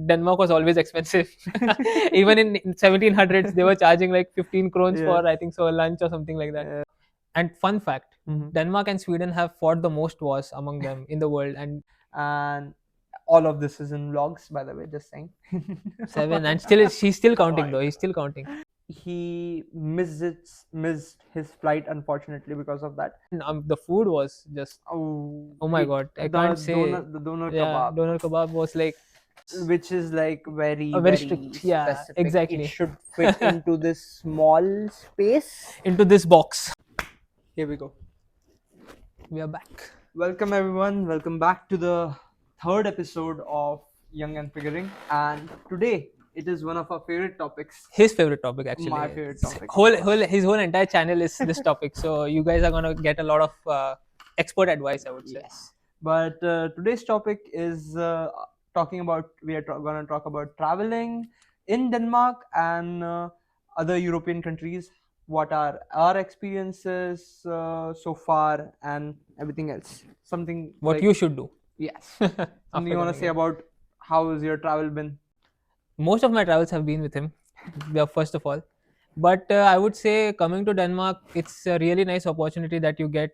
Denmark was always expensive. Even in 1700s, they were charging like 15 krones for, I think so, a lunch or something like that. And fun fact, Denmark and Sweden have fought the most wars among them in the world, And all of this is in vlogs, by the way, just saying. 7, and still she's still counting though. He's still counting. He missed his flight, unfortunately, because of that. The food was just, oh my god, I can't say. The doner Yeah, kebab, doner kebab was like which is like very a very strict. Yeah, specific. exactly. It should fit into this small space. Into this box. Here we go. We are back. Welcome everyone. Welcome back to the third episode of Young and Figuring. And today it is one of our favorite topics. His favorite topic, actually. My favorite topic. His whole entire channel is this topic. So you guys are gonna get a lot of expert advice, I would say. Yes. But today's topic is gonna talk about traveling in Denmark and other European countries. What are our experiences so far and everything else? Something what like, you should do. Yes. Something you want to say about how has your travel been? Most of my travels have been with him, first of all. But I would say, coming to Denmark, it's a really nice opportunity that you get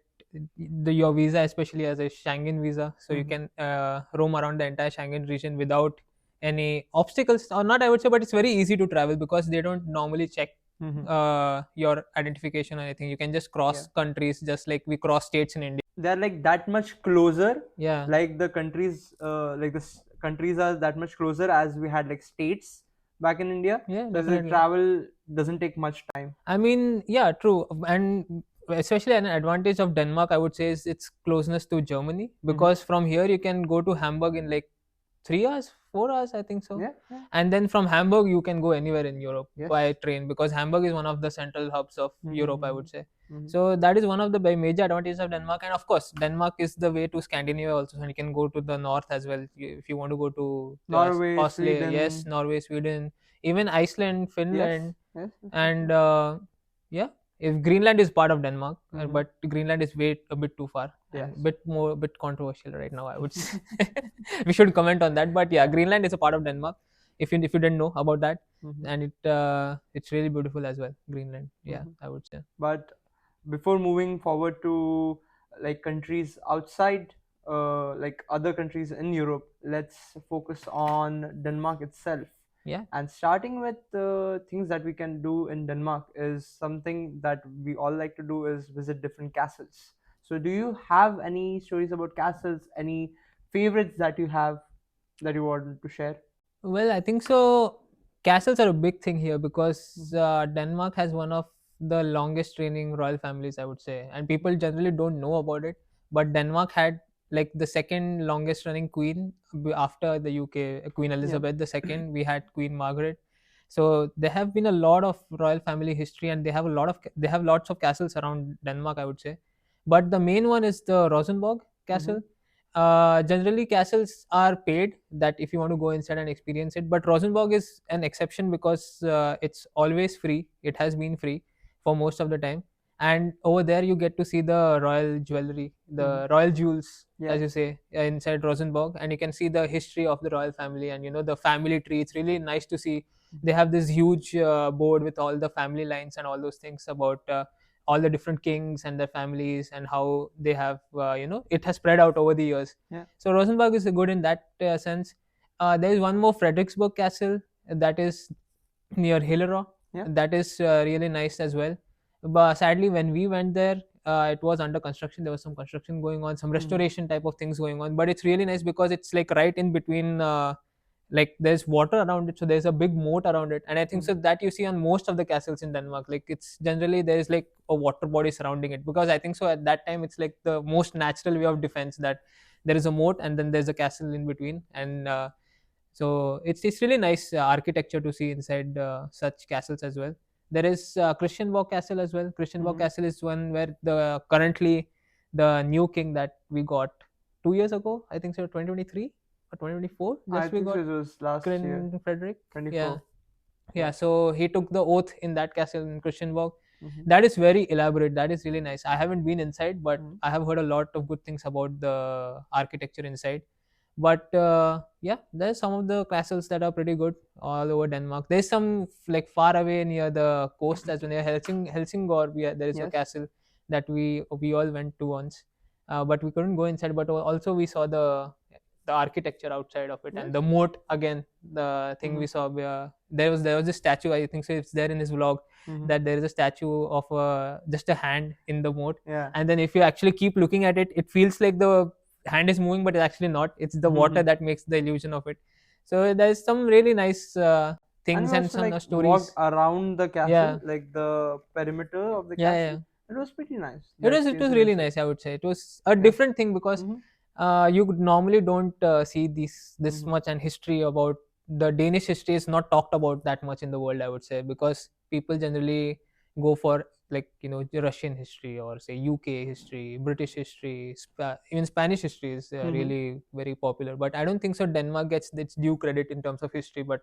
your visa, especially as a Schengen visa. So you can roam around the entire Schengen region without any obstacles, or not, I would say, but it's very easy to travel because they don't normally check your identification or anything. You can just cross countries just like we cross states in India. They're like that much closer. Yeah. Like the countries, countries are that much closer as we had like states back in India. Yeah, So the definitely. travel doesn't take much time. I mean, yeah, true. And especially an advantage of Denmark, I would say, is its closeness to Germany, because from here you can go to Hamburg in like 3 hours, 4 hours, I think so. Yeah. And then from Hamburg you can go anywhere in Europe Yes. by train, because Hamburg is one of the central hubs of Europe, I would say. Mhm. So that is one of the major advantages of Denmark. And of course, Denmark is the way to Scandinavia also, and you can go to the north as well if you want to go to Norway, Oslo. Sweden. Yes, Norway, Sweden, even Iceland, Finland. Yes. And yeah, if Greenland is part of Denmark, but Greenland is a bit too far. Yes. A bit controversial right now, I would say. We should comment on that, but yeah, Greenland is a part of Denmark, if you didn't know about that. And it's really beautiful as well, Greenland. Yeah, I would say. But before moving forward to like countries outside, like other countries in Europe, let's focus on Denmark itself. Yeah. And starting with things that we can do in Denmark is something that we all like to do, is visit different castles. So do you have any stories about castles, any favorites that you have that you want to share? Well, I think so. Castles are a big thing here because Denmark has one of the longest reigning royal families, I would say, and people generally don't know about it. But Denmark had like the second longest running queen after the UK, Queen Elizabeth II. We had Queen Margaret. So there have been a lot of royal family history, and they have lots of castles around Denmark, I would say. But the main one is the Rosenborg castle. Generally castles are paid, that if you want to go inside and experience it, but Rosenborg is an exception because it's always free. It has been free for most of the time, and over there you get to see the royal jewelry, the royal jewels, as you say, inside Rosenborg, and you can see the history of the royal family, and the family tree. It's really nice to see. They have this huge board with all the family lines and all those things about all the different kings and their families, and how they have it has spread out over the years. So Rosenborg is good in that sense. There is one more, Frederiksborg castle, that is near Hillerød. That is really nice as well, but sadly when we went there, it was under construction. There was some construction going on, some restoration type of things going on, but it's really nice because it's like right in between, like there's water around it, so there's a big moat around it. And I think so that you see on most of the castles in Denmark, like it's generally there is like a water body surrounding it, because I think so at that time it's like the most natural way of defense, that there is a moat and then there's a castle in between. And so it's really nice architecture to see inside such castles as well. There is Christianborg castle as well. Christianborg castle is one where currently the new king that we got 2 years ago, I think so, 2023 or 2024. I think it was last year. Frederick. 24. Yeah. So he took the oath in that castle in Christianborg. That is very elaborate. That is really nice. I haven't been inside, but I have heard a lot of good things about the architecture inside. But yeah, there's some of the castles that are pretty good all over Denmark. There's some like far away near the coast as well, near Helsingør. There is a Yes. castle that we all went to once, but we couldn't go inside. But also we saw the architecture outside of it, and Yes. the moat again. The thing Mm-hmm. we saw, there was a statue. I think so. It's there in his vlog Mm-hmm. that there is a statue of just a hand in the moat, Yeah. and then if you actually keep looking at it, it feels like the hand is moving, but it's actually not. It's the water Mm-hmm. that makes the illusion of it. So there's some really nice And we things and also some like walked stories. around the castle, Yeah, like the perimeter of the yeah, castle. yeah. It was pretty nice. The It was experience in really itself. nice. I would say it was a Yeah. different thing because Mm-hmm. you could normally don't see this Mm-hmm. much, and history about the Danish history is not talked about that much in the world. I would say because people generally go for like the Russian history or say UK history, British history, even Spanish history is Mm-hmm. really very popular. But I don't think so. Denmark gets its due credit in terms of history, but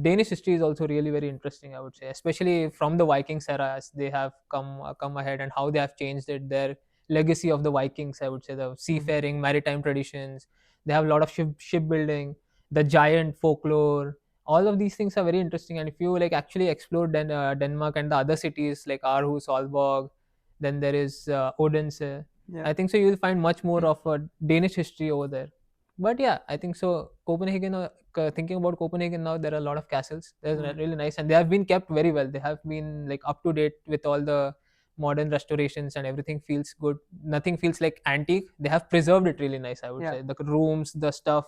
Danish history is also really very interesting, I would say, especially from the Vikings era as they have come ahead and how they have changed it. Their legacy of the Vikings, I would say, the Mm-hmm. seafaring, maritime traditions. They have a lot of shipbuilding, the giant folklore. All of these things are very interesting, and if you like actually explore Denmark and the other cities like Aarhus, Aalborg, then there is Odense. Yeah. I think so. You'll find much more of a Danish history over there. But yeah, I think so. Copenhagen, thinking about Copenhagen now, there are a lot of castles. They're Mm-hmm. really nice, and they have been kept very well. They have been like up to date with all the modern restorations, and everything feels good. Nothing feels like antique. They have preserved it really nice, I would Yeah. say. The rooms, the stuff,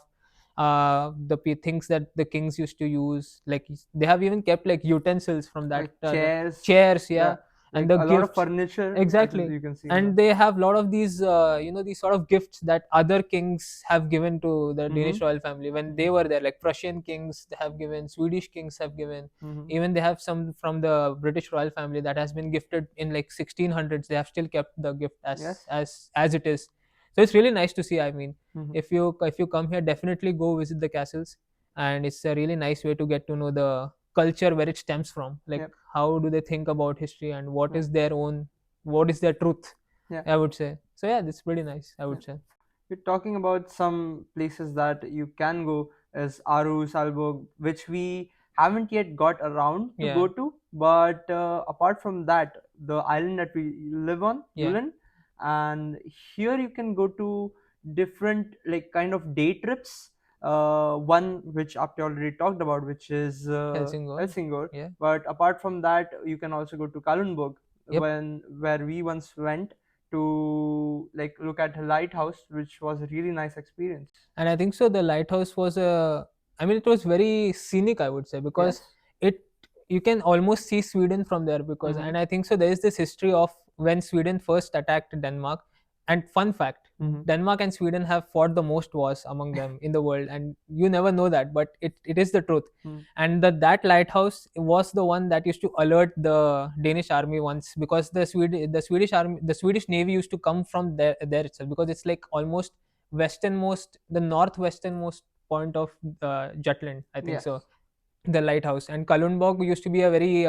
things that the kings used to use. Like they have even kept like utensils from that Like chairs. chairs, Yeah. yeah, and Like the a lot of gifts. furniture. I think Exactly. you can see in And the. they have a lot of these these sort of gifts that other kings have given to the Mm-hmm. Danish royal family when they were there, like Prussian kings they have given, Swedish kings have given, Mm-hmm. even they have some from the British royal family that has been gifted in like 1600s. They have still kept the gift Yes. as it is. So it's really nice to see. I mean, Mm-hmm. if you come here, definitely go visit the castles, and it's a really nice way to get to know the culture where it stems from, like Yep. how do they think about history and what Yeah. is their own, what is their truth, Yeah. I would say. So yeah, that's pretty nice, I Yeah. would say. We're talking about some places that you can go as Aru, Salzburg, which we haven't yet got around to Yeah, go to. But apart from that, the island that we live on, yeah. Yulin, and here you can go to different like kind of day trips. One which Apti already talked about, which is Helsingor. Helsingør. Yeah. But apart from that, you can also go to Kalundborg, Yep. where we once went to like look at a lighthouse, which was a really nice experience. And I think so the lighthouse was a, I mean, it was very scenic, I would say, because Yes. it, you can almost see Sweden from there, because, Mm-hmm. and I think so there is this history of when Sweden first attacked Denmark. And fun fact, Mm-hmm. Denmark and Sweden have fought the most wars among them in the world, and you never know that, but it is the truth. Mm-hmm. And that lighthouse was the one that used to alert the Danish army once, because the Swedish army, the Swedish navy used to come from there itself, because it's like almost westernmost, the northwesternmost point of Jutland, I think Yes. so, the lighthouse. And Kalundborg used to be a very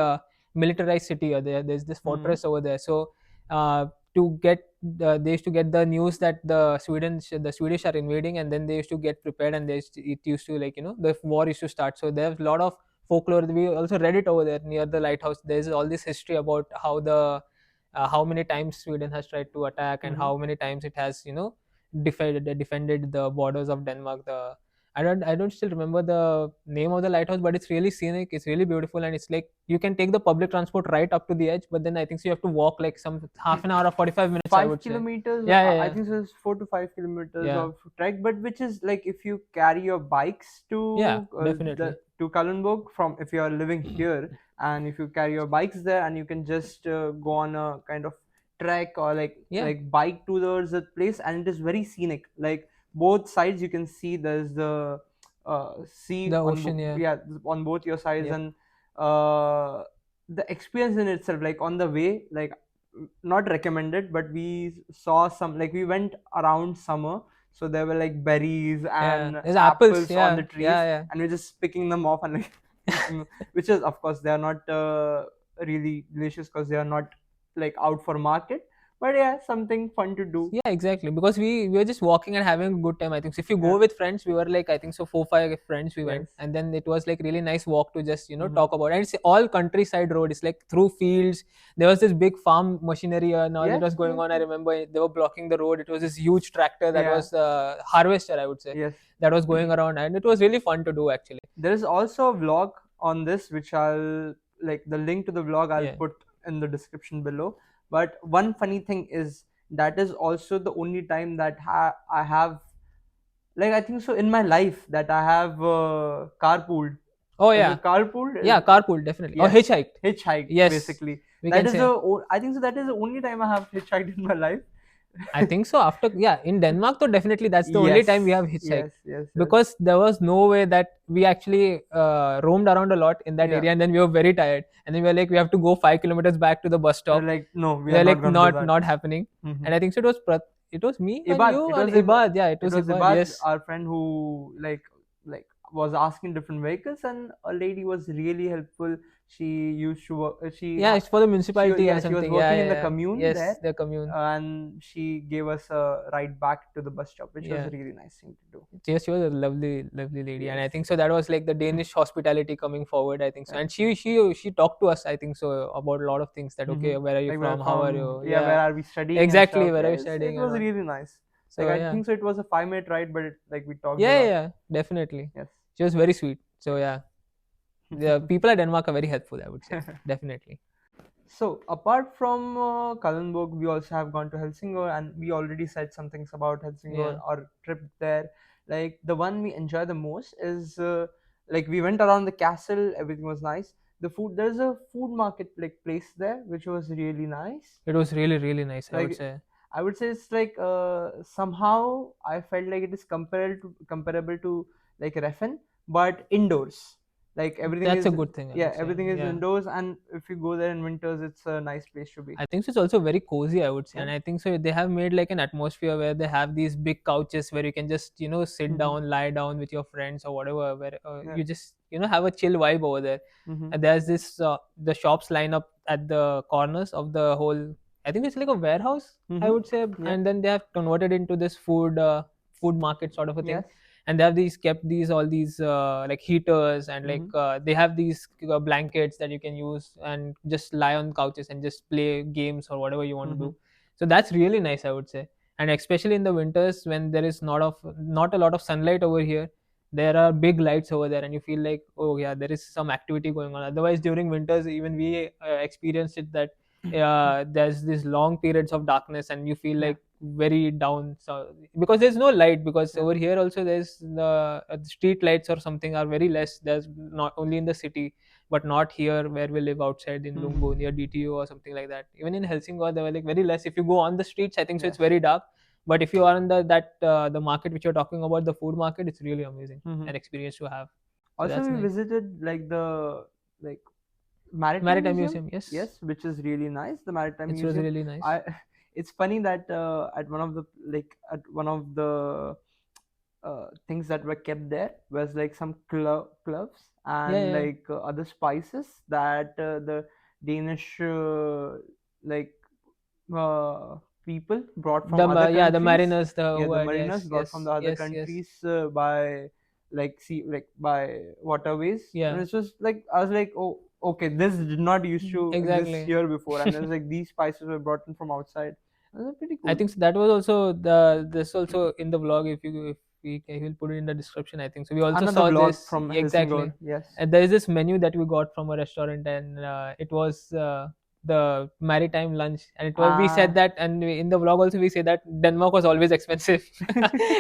militarized city. There's this Mm-hmm. fortress over there. So uh, to get they used to get the news that the Swedish are invading, and then they used to get prepared, and it used to, like, the war used to start. So there's a lot of folklore. We also read it over there near the lighthouse. There's all this history about how many times Sweden has tried to attack, and Mm-hmm. how many times it has defended the borders of Denmark. I don't still remember the name of the lighthouse, but it's really scenic. It's really beautiful, and it's like you can take the public transport right up to the edge, but then I think so you have to walk like some half an hour or 45 minutes, I Five would say. kilometers. Yeah, yeah, I yeah, think so. It's 4 to 5 kilometers yeah, of trek, but which is like if you carry your bikes yeah, to definitely. Kalundborg from if you are living here, and if you carry your bikes there, and you can just go on a kind of trek or Yeah, like bike towards the place, and it is very scenic. Like both sides, you can see there's the sea the on ocean. Yeah, yeah, on both your sides, yep. and uh, the experience in itself, like on the way, like not recommended, but we saw some, like we went around summer, so there were like berries Yeah, and there's apples. apples on the Yeah, yeah, trees, yeah. and we're just picking them off and like eating them, which is of course they are not really delicious because they are not like out for market, But yeah, something fun to do. Yeah, exactly. Because we were just walking and having a good time. I think so if you go Yeah. with friends, we were like I think so 4 5 friends we went, Yes. and then it was like really nice walk to just Mm-hmm. talk about. And it's all countryside road. It's like through fields. There was this big farm machinery and all that Yes. was going Yes. on. I Yes. remember they were blocking the road. It was this huge tractor that Yeah. was harvester, I would say, Yes. that was going around, and it was really fun to do actually. There is also a vlog on this, which I'll like the link to the vlog I'll Yeah. put in the description below. But one funny thing is that is also the only time that I have, like, I think so in my life that I have carpooled. Oh Is yeah, it carpooled? yeah, carpool definitely, or Yes, hitchhiked. hitchhiked Yes, basically. we That can is say. I think so that is the only time I have hitchhiked in my life. I think so. After, yeah, in Denmark, though, definitely that's the only time we Yes, have hitchhiked, yes, yes, yes. because there was no way that we actually roamed around a lot in that Yeah. area, and then we were very tired, and then we were like, we have to go 5 kilometers back to the bus They're stop. like, no, we We are are not like, gonna do not that. not happening, Hmm. and I think so. It was me and Ibad. you It and was Ibad. Yeah, it it was was Ibad. Ibad, Yes. our friend who like was asking different vehicles, and a lady was really helpful. She used to work. Yeah, it's for the She municipality or yeah, she was something. Yeah, working in yeah, the yeah. commune Yes, there, the commune. and she gave us a ride back to the bus stop, which was Yeah. a really nice thing to do. Yes, she was a lovely, lovely lady, and Yes. I think so that was like the Danish hospitality coming forward. I think so, Yeah. and she talked to us. I think so about a lot of things. That Mm-hmm. okay, where are you Like we're from? How are from, you? yeah, where Yeah, are we studying and exactly. stuff. Where are you Yes, it studying and was all. really nice. Like So I yeah, think so it was a 5 minute ride, but like we talked a yeah, yeah, lot. yeah, definitely. Yes. She was very sweet. So yeah, the people at Denmark are very helpful, I would say, definitely. So apart from Kalundborg, we also have gone to Helsingør, and we already said some things about Helsingør, Yeah, our trip there. Like the one we enjoy the most is like we went around the castle, everything was nice. The food, there's a food market like place there, which was really nice. it was really, really nice, I would Like say. I would say it's like somehow I felt like it is comparable to like Reffen, but indoors. Like everything That's a is, good thing, I yeah, would say. everything is Yeah. indoors, and if you go there in winters, it's a nice place to be. I think so it's also very cozy, I would say, Yeah. and I think so they have made like an atmosphere where they have these big couches where you can just sit Mm-hmm. down, lie down with your friends or whatever, where Yeah. you just have a chill vibe over there. Mm-hmm. And there's this the shops line up at the corners of the whole. I think it's like a warehouse, I Mm-hmm. would say, Yeah. and then they have converted into this food market sort of a thing, Yes. and they have these kept these all these like heaters, and like Mm-hmm. they have these blankets that you can use and just lie on couches and just play games or whatever you want to Mm-hmm. do. So that's really nice, I would say. And especially in the winters when there is not a lot of sunlight over here, there are big lights over there and you feel like, oh yeah, there is some activity going on. Otherwise during winters, even we experienced it, that there's these long periods of darkness and you feel Yeah. like very down, so because there's no light, because Yeah. over here also there's the street lights or something are very less. There's not only in the city, but not here where we live outside in Mm-hmm. Lumbu near DTU or something like that. Even in Helsingør, there were like very less. If you go on the streets, I think so it's Yes. very dark. But if you are in the market which you're talking about, the food market, it's really amazing Mm-hmm. an experience to have. So Also, that's we nice. visited like the like Maritime Maritime Museum. Museum, yes, Yes, which is really nice. The Maritime it was Museum. really nice. I it's funny that at one of the things that were kept there was like some cloves Yeah, and yeah. like other spices that the Danish like uh, people brought from other The countries. mariners, the Yeah, the word, mariners yes, brought from yes, the other yes, yes. countries by like sea, like by waterways, and Yeah, it's just like I was like, oh, okay, this did not used to exist exactly. here before, and it's like these spices were brought in from outside. That's pretty I cool. think so that was also the this also in the vlog. If we will put it in the description, I think so. We also Another saw vlog this from exactly, Helsingør. Yes. and there is this menu that we got from a restaurant, and it was the maritime lunch, and it was we said Ah. that, and in the vlog also we say that Denmark was always expensive.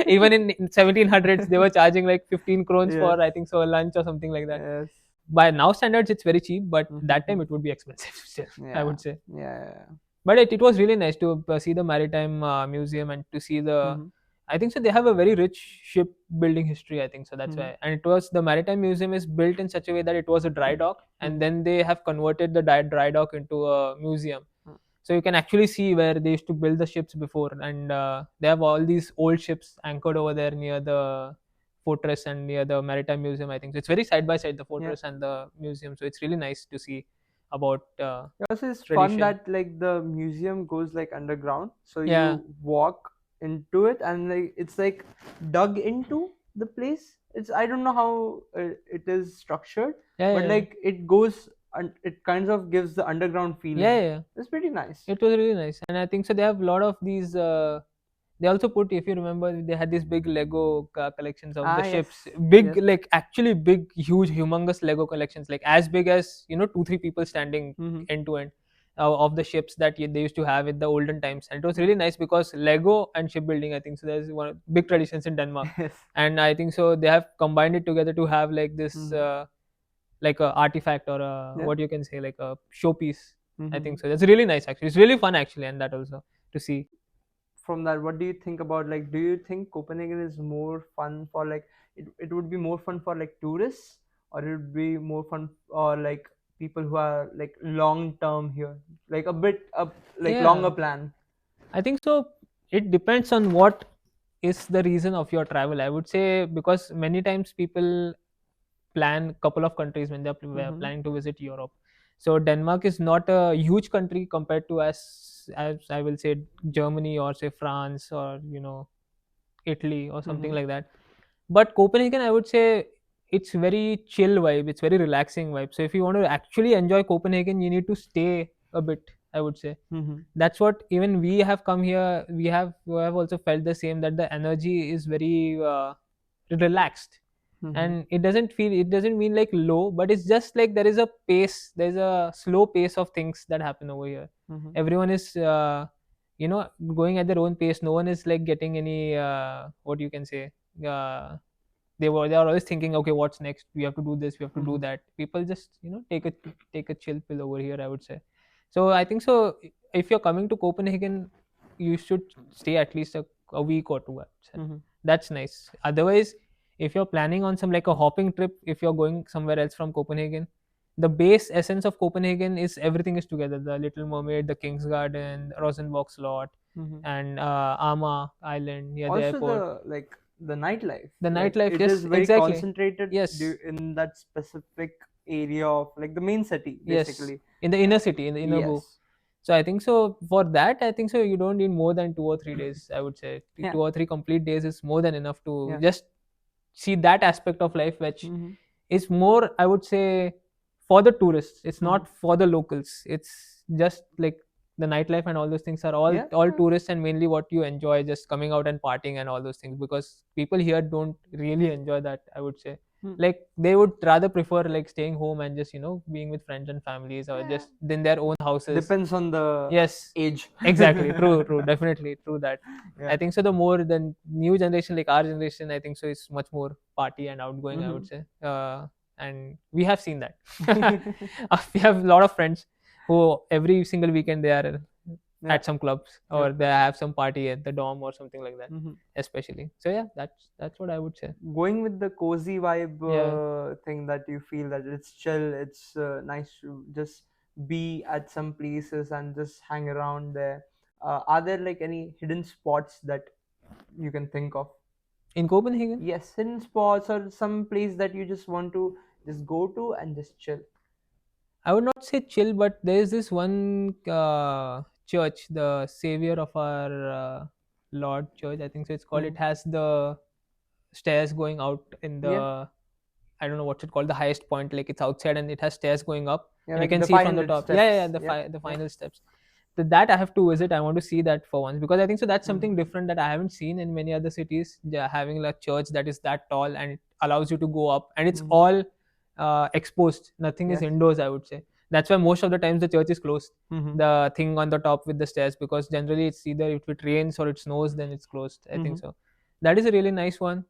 Even in 1700s, they were charging like 15 krones Yes. for I think so a lunch or something like that. Yes. By now standards, it's very cheap, but that time Mhm. it would be expensive still, I Yeah. would say. Yeah. But it was really nice to see the maritime museum and to see the. Mhm. I think so they have a very rich ship building history, I think so, that's Mhm. why. And it was the maritime museum is built in such a way that it was a dry dock, and Mhm. then they have converted the dry dock into a museum. Mhm. So you can actually see where they used to build the ships before, and they have all these old ships anchored over there near the fortress and near the maritime museum, I think so. It's very side by side, the Yeah. fortress and the museum, so it's really nice to see about Also, it's fun tradition. that like the museum goes like underground, so Yeah, you walk into it and like it's like dug into the place. It's I don't know how it is structured, yeah, but yeah, like it goes and it kind of gives the underground yeah, feeling. yeah. It's pretty nice. It was really nice, and I think so. They have a lot of these. They also put, if you remember, they had these big Lego collections of the Ah, yes, ships, big, yes. like actually big, huge, humongous Lego collections, like as big as, you know, 2 3 people standing Mm-hmm. end to end of the ships that they used to have in the olden times. And it was really nice because Lego and shipbuilding, I think so, there's one big traditions in Denmark, Yes. and I think so they have combined it together to have like this Mm-hmm. like a artifact or a, Yeah. what you can say, like a showpiece. I Mm-hmm. think so. That's really nice actually. It's really fun actually, and that also to see. From that, what do you think about like? Do you think Copenhagen is more fun for like it would be more fun for like tourists, or it would be more fun or like people who are like long term here, like a bit up like Yeah, longer plan? I think so. It depends on what is the reason of your travel. I would say, because many times people plan couple of countries when they're Mm-hmm. planning to visit Europe. So Denmark is not a huge country compared to, as I will say, Germany or say France or, you know, Italy or something Mm-hmm. like that. But Copenhagen, I would say, it's very chill vibe. It's very relaxing vibe. So if you want to actually enjoy Copenhagen, you need to stay a bit, I would say. Mm-hmm. That's what even we have come here, we have also felt the same, that the energy is very relaxed, Mm-hmm. and it doesn't mean like low, but it's just like there is a pace, there's a slow pace of things that happen over here. Mm-hmm. Everyone is you know, going at their own pace. No one is like getting any what you can say, uh, they are always thinking, okay, what's next, we have to do this, we have to do Mm-hmm. that. People just, you know, take a chill pill over here, I would say. So I think so, if you're coming to Copenhagen, you should stay at least a week or two, I would say. Mm-hmm. That's nice. Otherwise, if you're planning on some like a hopping trip, if you're going somewhere else from Copenhagen, the base essence of Copenhagen is everything is together: the Little Mermaid, the King's Garden, Rosenborg Slot, Mm-hmm. and Ama Island near the Also airport. the like the nightlife, The like nightlife, it is yes, very exactly. concentrated Yes, in that specific area of like the main city yes, basically. in the inner city, in the inner bow. Yes. So I think so, for that, I think so you don't need more than 2 or 3 days, I would say. Yeah. 2 or 3 complete days is more than enough to Yeah. just see that aspect of life, which Mm-hmm. is more, I would say, for the tourists. It's Mm-hmm. not for the locals. It's just like the nightlife and all those things are all Yeah. all Yeah. tourists, and mainly what you enjoy, just coming out and partying and all those things, because people here don't really enjoy that, I would say. Hmm. Like they would rather prefer like staying home and just, you know, being with friends and families, or Yeah. just in their own houses. Depends on the Yes, age. exactly. True, true. Definitely true that. Yeah. I think so. The more the new generation, like our generation, I think so, is much more party and outgoing, I would Mm-hmm. say. And we have seen that. We have a lot of friends who every single weekend they are Yeah. at some clubs, or Yep. they have some party at the dorm or something like that, Mm-hmm. especially. So yeah, that's what I would say. Going with the cozy vibe Yeah. thing, that you feel that it's chill, it's nice to just be at some places and just hang around there. Are there like any hidden spots that you can think of? In Copenhagen, Yes, hidden spots or some place that you just want to just go to and just chill. I would not say chill, but there is this one church, the Savior of our Lord Church, I think so. It's called. Mm-hmm. It has the stairs going out in Yeah, the, I don't know what's it called, the highest point. Like it's outside and it has stairs going up, yeah, and you like can the see from the 500 top. Yeah, yeah, yeah, steps. Yep, the yep. final steps. So that I have to visit. I want to see that for once, because I think so that's Mm-hmm. something different that I haven't seen in many other cities. Having a church that is that tall and it allows you to go up, and it's Mm-hmm. all exposed. Nothing is Yes. indoors, I would say. That's why most of the times the church is closed. Mm-hmm. The thing on the top with the stairs, because generally it's either if it rains or it snows, then it's closed. I Mm-hmm. think so. That is a really nice one.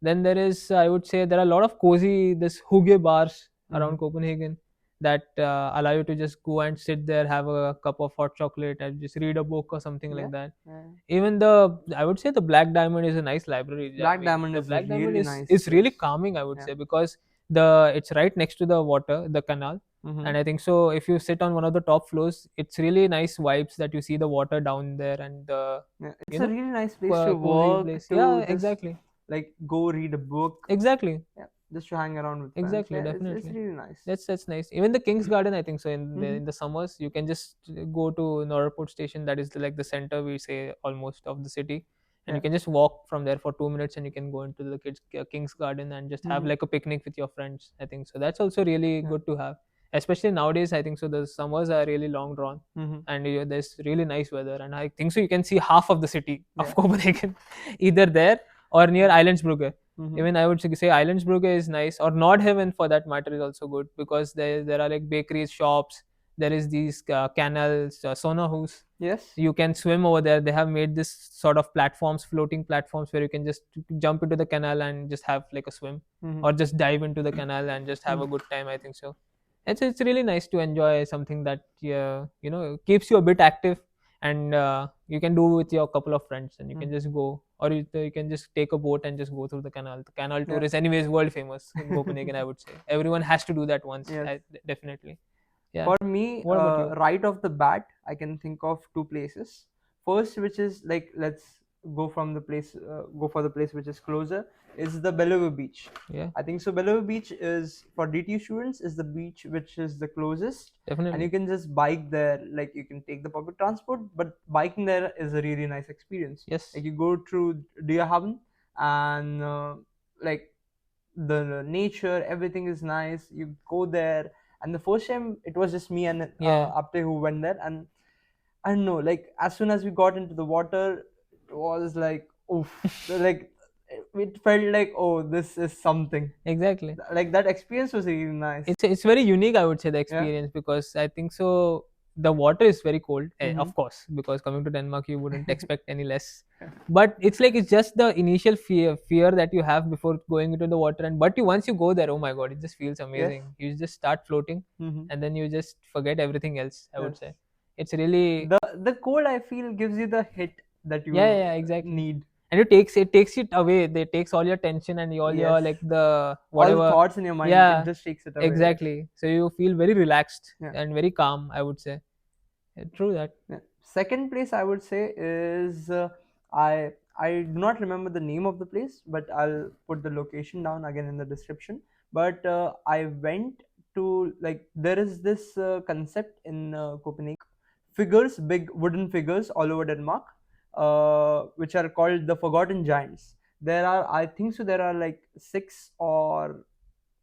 Then there is, I would say, there are a lot of cozy this hygge bars Mm-hmm. around Copenhagen that allow you to just go and sit there, have a cup of hot chocolate, and just read a book or something Yeah. like that. Yeah. Even the, I would say, the Black Diamond is a nice library. I Black mean, Diamond the is a Black Diamond really nice is really place. calming, I would Yeah. say, because the it's right next to the water, the canal. Mm-hmm. And I think so, if you sit on one of the top floors, it's really nice vibes that you see the water down there, and the, Yeah. It's you a know, really nice place to cozy work, place. Yeah, to just exactly. like go read a book. Exactly. Yeah. just to hang around with friends. Exactly, Yeah, it's definitely. really nice. That's nice. Even the King's Garden, I think so. Mm-hmm. In the summers, you can just go to Noraport station. That is like the center, we say, almost of the city, and you Yeah. can just walk from there for 2 minutes, and you can go into the King's Garden and just have Mm-hmm. like a picnic with your friends. I think so. That's also really Yeah. good to have, especially nowadays. I think so. The summers are really long drawn, Mm-hmm. and there's really nice weather, and I think so. You can see half of the city of Yeah. Copenhagen, either there or near Yeah. Islandsbrugge. Mm-hmm. Even I would say Islandsbrugge is nice, or Nordhaven for that matter is also good, because there are like bakeries, shops. There is these canals, sonahus. Yes. You can swim over there. They have made this sort of platforms, floating platforms, where you can just jump into the canal and just have like a swim, Mm-hmm. or just dive into the canal and just have a good time. I think so. It's really nice to enjoy something that keeps you a bit active, and you can do with your couple of friends, and you can Mm-hmm. just go, or you can just take a boat and just go through the canal. The canal tour Yeah. is anyways world famous in Copenhagen, I would say. Everyone has to do that once. Yes. Definitely. Yeah. For me, What about you? right off the bat, I can think of two places. First, which is like, let's go for the place which is closer, is the Bellevue Beach. Yeah, I think so. Bellevue Beach is for DT students is the beach which is the closest, and you definitely. can just bike there. Like you can take the public transport, but biking there is a really nice experience. Yes. Like you go through Deerhaven, and like the nature, everything is nice. You go there, and the first time it was just me and Yeah. Apte who went there, and I don't know, like as soon as we got into the water, it was like oof, like it felt like, oh, this is something. Exactly. Like that experience was really nice. It's very unique, I would say, the Yeah. experience, because I think so. The water is very cold, Mm-hmm. of course, because coming to Denmark, you wouldn't expect any less. But it's just the initial fear that you have before going into the water, and but once you go there, oh my god, it just feels Yes. amazing. You just start floating, Mm-hmm. and then you just forget everything else, I would Yes. say. It's really. The cold, I feel, gives you the hit that Yeah, yeah, you yeah, exactly. need. And it takes it away. They takes all your tension and all your Yes. like the All the whatever. thoughts in your mind, it Yeah, just takes it away. Yes. exactly. So you feel very relaxed Yeah. and very calm, I would say. True that. Yeah. Second place I would say is I do not remember the name of the place, but I'll put the location down again in the description. But I went to, like, there is this concept in Copenhagen, figures, big wooden figures all over Denmark, which are called the Forgotten Giants. There are, I think so, there are like six, or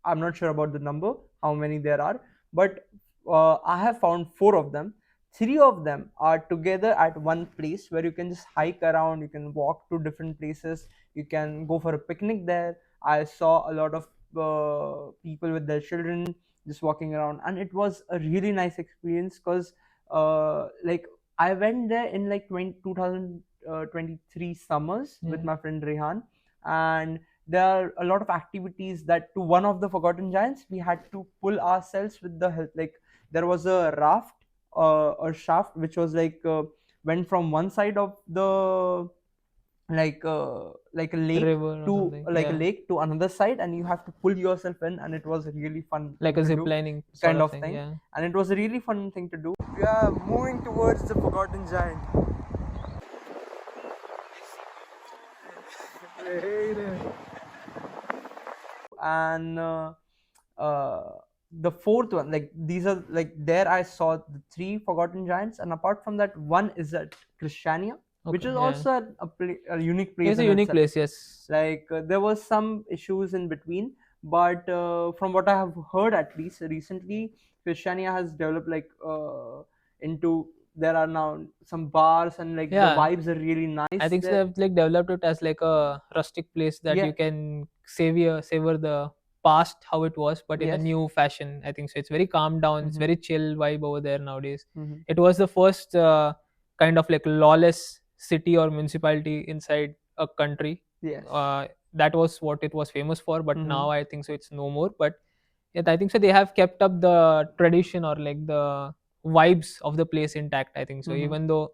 I'm not sure about the number, how many there are, but I have found four of them. Three of them are together at one place where you can just hike around, you can walk to different places, you can go for a picnic there. I saw a lot of people with their children just walking around, and it was a really nice experience because, like, I went there in like 2023 summers with Yeah. my friend Rehan, and there are a lot of activities that to one of the Forgotten Giants we had to pull ourselves with the help. Like there was a raft, a shaft which was like went from one side of the, like a lake River or to, something. like a Yeah. lake to another side, and you have to pull yourself in, and it was a really fun Like thing a to zip do, lining sort kind of of thing. thing. Yeah. And it was a really fun thing to do. We are moving towards the Forgotten Giant. And uh, the fourth one, like these are like, there I saw the three Forgotten Giants, and apart from that, one is at Christiania, which Okay. is Yeah. also a unique place It's a in unique itself. place. Yes. Like there was some issues in between, but from what I have heard, at least recently, Christiania has developed like into, there are now some bars, and like the Yeah. vibes are really I nice think so there. they've like developed it as like a rustic place that Yeah. you can savor the past how it was, but in a Yes. new fashion. I think so. It's very calm down. It's Mm-hmm. very chill vibe over there nowadays. Mm-hmm. It was the first kind of like lawless city or municipality inside a country. Yes. That was what it was famous for, but Mm-hmm. now I think so it's no more. But yeah, I think so they have kept up the tradition or like the vibes of the place intact. I think so, Mm-hmm. even though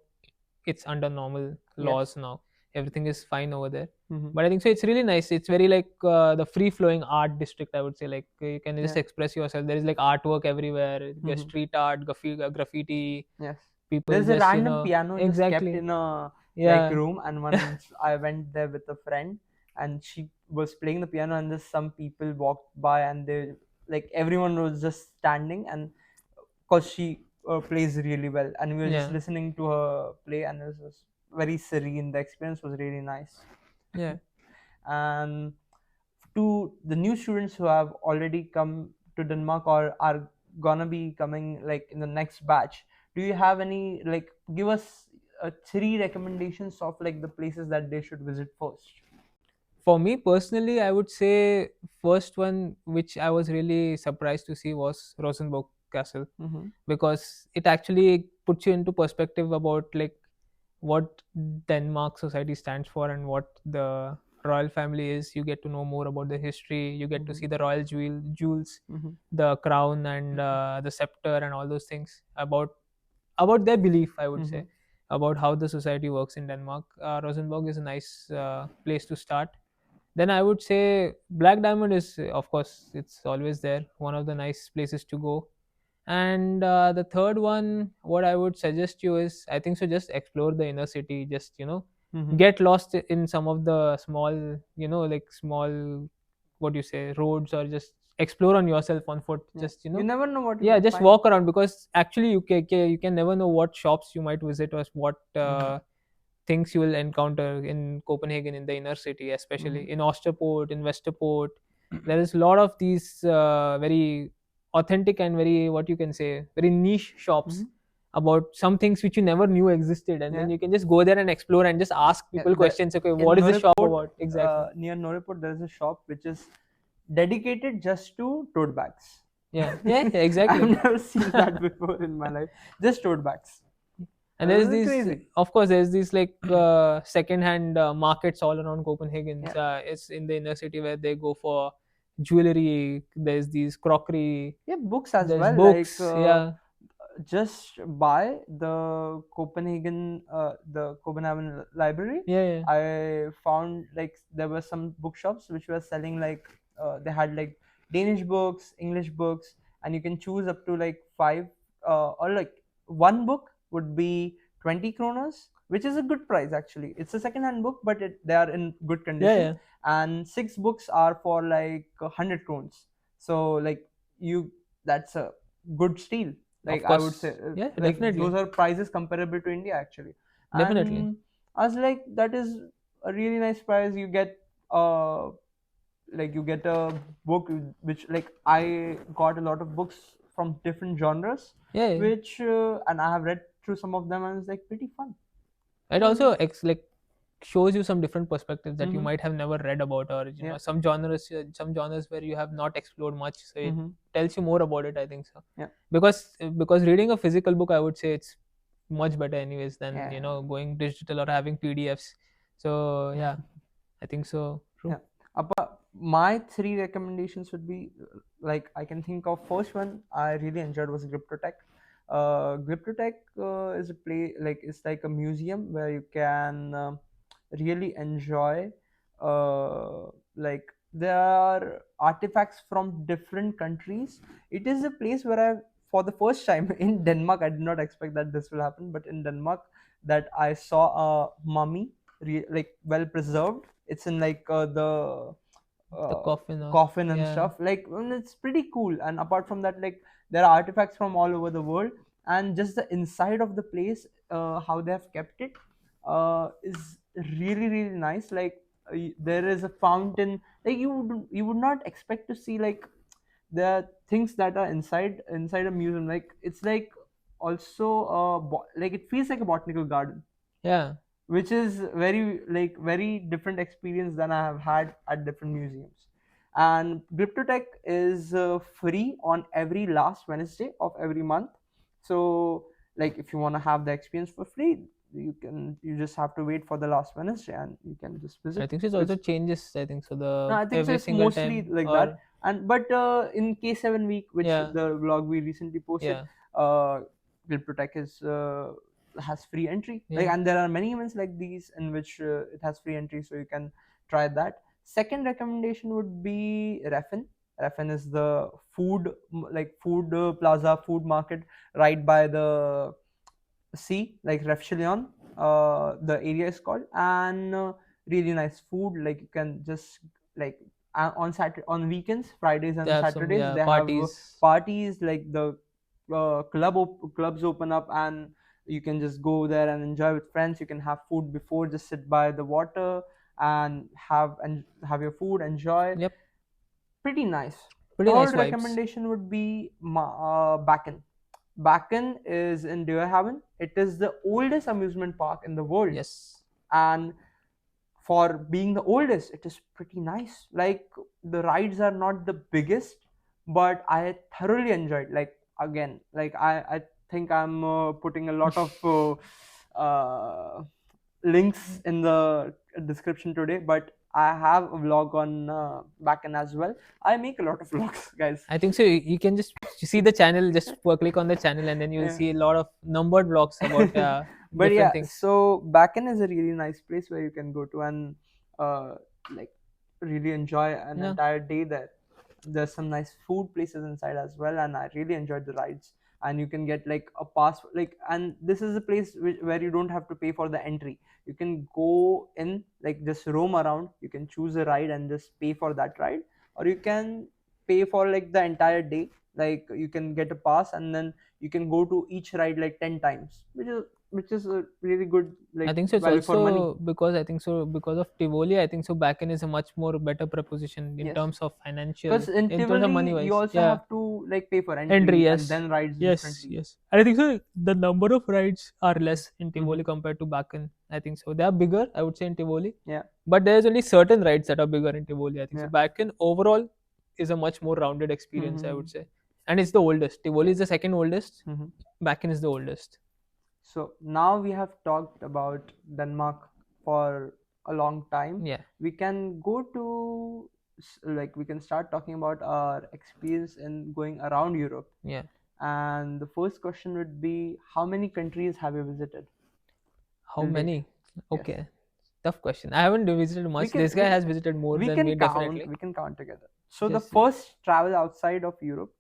it's under normal Yes. laws now, everything is fine over there. Mm-hmm. But I think so it's really nice. It's very like the free flowing art district, I would say. Like you can just Yeah. express yourself. There is like artwork everywhere, Mm-hmm. street art, graffiti, Yes. people There's a just random piano just kept exactly. in a like Yeah. room, and once I went there with a friend, and she was playing the piano, and just some people walked by, and they, like, everyone was just standing, and because she plays really well, and we were just Yeah. listening to her play, and it was very serene. The experience was really nice. Yeah. And to the new students who have already come to Denmark or are gonna be coming like in the next batch, do you have any, like, give us three recommendations of like the places that they should visit first? For me personally, I would say first one which I was really surprised to see was Rosenborg Castle, Mm-hmm. because it actually puts you into perspective about like what Denmark society stands for and what the royal family is. You get to know more about the history. You get to Mm-hmm. see the royal jewels, Mm-hmm. the crown, and the scepter, and all those things about their belief. I would Mm-hmm. say about how the society works in Denmark. Rosenborg is a nice place to start. Then I would say Black Diamond is, of course, it's always there. One of the nice places to go. And the third one, what I would suggest you is, I think so, just explore the inner city. Just Mm-hmm. get lost in some of the small, like small, what do you say, roads, or just explore on yourself on foot. Yeah, Just you never know what you yeah, can just find. walk around, because actually you can never know what shops you might visit, or what Mm-hmm. things you will encounter in Copenhagen, in the inner city, Mm-hmm. especially in Osterport, in Westerport. There is a lot of these very authentic and very, what you can say, very niche shops Mm-hmm. about some things which you never knew existed, and then Yeah. you can just go there and explore and just ask Yeah, people that questions. Okay, in what is this shop Noriport, about exactly? near Noriport, there is a shop which is dedicated just to tote bags. Yeah, yeah, yeah, I've exactly. never seen that before in my life. Just tote bags. And there's these, Crazy. of course, there's these like second-hand markets all around Copenhagen. Yeah. It's in the inner city where they go for jewelry. There's these crockery. Yeah, books as There's well. Like, books. Yeah, just by the Copenhagen library, yeah, yeah, I found like there were some bookshops which were selling like, they had like Danish books, English books, and you can choose up to like five, or like one book would be 20 kronas, which is a good price actually. It's a second hand book, but they are in good yeah, condition, yeah. and six books are for like 100 krones. So like, you that's a good steal, like Of I would say. course. Yeah, Like, definitely, those are prices comparable to India actually. definitely. And I was like, that is a really nice price. You get uh like, you get a book which, like, I got a lot of books from different genres, Yeah, yeah. which and I have read through some of them, and it's like pretty fun. It So also like shows you some different perspectives that you mm-hmm. might have never read about, or Yeah. some genres where you have not explored much, so it Mm-hmm. tells you more about it, I think so. Yeah. Because reading a physical book, I would say it's much better anyways than Yeah. going digital or having PDFs. So yeah, I think so. True. Yeah. My three recommendations would be, like, I can think of, first one I really enjoyed was Gryptotech. Gryptotech is a play, like, it's like a museum where you can really enjoy, like, there are artifacts from different countries. It is a place where I, for the first time in Denmark, I did not expect that this will happen, but in Denmark, that I saw a mummy, like, well preserved. It's in like The uh, coffin, coffin and yeah, stuff, like, it's pretty cool. And apart from that, like, there are artifacts from all over the world, and just the inside of the place, how they have kept it, is really really nice. Like, there is a fountain, like, you would not expect to see, like, the things that are inside a museum. Like, it's like, also like, it feels like a botanical garden, yeah, which is very, like, very different experience than I have had at different museums. And Gryptotech is free on every last Wednesday of every month. So, like, if you want to have the experience for free, you just have to wait for the last Wednesday, and you can just I visit. think it also It's changes, I think so, No, the I think so. every It's single mostly time, like that. or And but in K7 week, which yeah, the vlog we recently posted, yeah, uh, Glyptotech has free entry. Like, yeah, and there are many events like these in which it has free entry, so you can try that. Second recommendation would be Refin. Refin is the like, food plaza, food market right by the sea, like Refchelion, the area is called. And really nice food. Like you can just like on Saturday, on weekends, Fridays They and have some, Saturdays, yeah, they have parties. parties. Like the clubs open up, and you can just go there and enjoy with friends. You can have food before, just sit by the water and have your food, enjoy. Yep, Pretty nice. pretty nice Third vibes. recommendation would be Bakken. Bakken is in Deerhaven. It is the oldest amusement park in the world, Yes. and for being the oldest, it is pretty nice. Like the rides are not the biggest, but I thoroughly enjoyed. Like again, like I think I'm putting a lot of links in the description today, but I have a vlog on backend as well. I make a lot of vlogs, guys. I think so. You can just see the channel, just click on the channel, and then you'll Yeah. see a lot of numbered vlogs about But different yeah, things. so backend is a really nice place where you can go to and uh, like really enjoy an Yeah, entire day there. There's some nice food places inside as well, and I really enjoyed the rides. And you can get like a pass, like, and this is a place where you don't have to pay for the entry. You can go in, like, just roam around. You can choose a ride and just pay for that ride, or you can pay for like the entire day. Like you can get a pass, and then you can go to each ride like 10 times, which is a really good I like think so. It's value for money. also because I think so because of Tivoli. I think so. Backend is a much more better proposition in Yes, terms of financial, because in in terms of Tivoli money you wise. also Yeah, have to like pay for entry. entry and Yes, then rides yes, differently. yes. And I think so. The number of rides are less in Mm-hmm. Tivoli compared to Backend. I think so. They are bigger, I would say, in Tivoli, Yeah, but there's only certain rides that are bigger in Tivoli. I think so. yeah. Backend overall is a much more rounded experience, I Mm-hmm. would say, and it's the oldest. Tivoli Yeah. is the second oldest. Mm-hmm. Backend is the oldest. So now we have talked about Denmark for a long time. Yeah, We can go to like we can start talking about our experience in going around Europe. yeah. And the first question would be, how many countries have you visited How till date? many? Yes. Okay, tough question. I haven't visited we much. can This guy we has visited more we than can me, count definitely. we can count together. So the Just first travel outside of Europe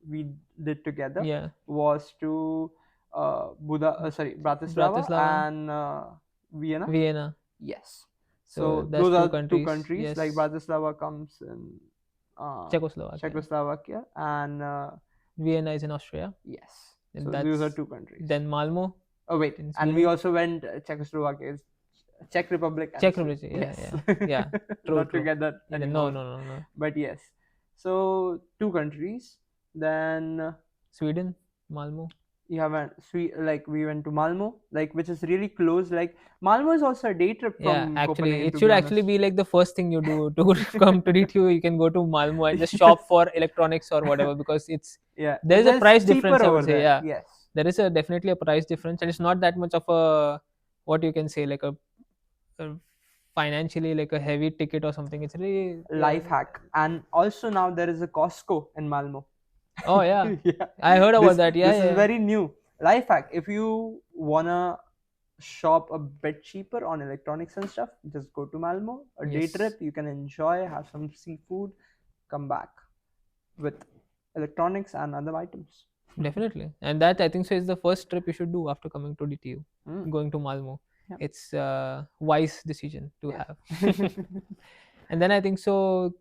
we did together yeah, was to Bratislava Bratislava, and Vienna. Vienna. Yes. So So that's those two are two countries. countries. Like Yes, Bratislava comes in Czechoslovakia. Czechoslovakia, and Vienna is in Austria. yes. And So those are that's two countries. then Malmo Oh wait, in and we Sweden. also went Czechoslovakia, Czech Republic, and Czech Sweden. Republic. Yeah, Yes, yeah, yeah. True, not true. together Yeah, no, anymore, no, no, no. but yes. So two countries. Then Sweden, Malmo. you haven't like we went to Malmo, like which is really close. Like Malmo is also a day trip Yeah, from actually, Copenhagen, it to should be actually honest. be like the first thing you do to come to DTU. You can go to Malmo and just shop Yes. for electronics or whatever because Yeah, there it is a is price cheaper difference. I would over say, there. yeah, Yes. there is a definitely a price difference, and it's not that much of a what you can say like a financially like a heavy ticket or something. It's really Life hack. And also now there is a Costco in Malmo. oh yeah, Yeah, I heard about this that. Yeah, this is yeah, very new. Life hack. If you wanna shop a bit cheaper on electronics and stuff, just go to Malmo. A day yes, trip, you can enjoy, have some seafood, come back with electronics and other items. definitely. And that I think so is the first trip you should do after coming to DTU, Mm, going to Malmo. yeah. It's a wise decision to Yeah. have. And then I think so.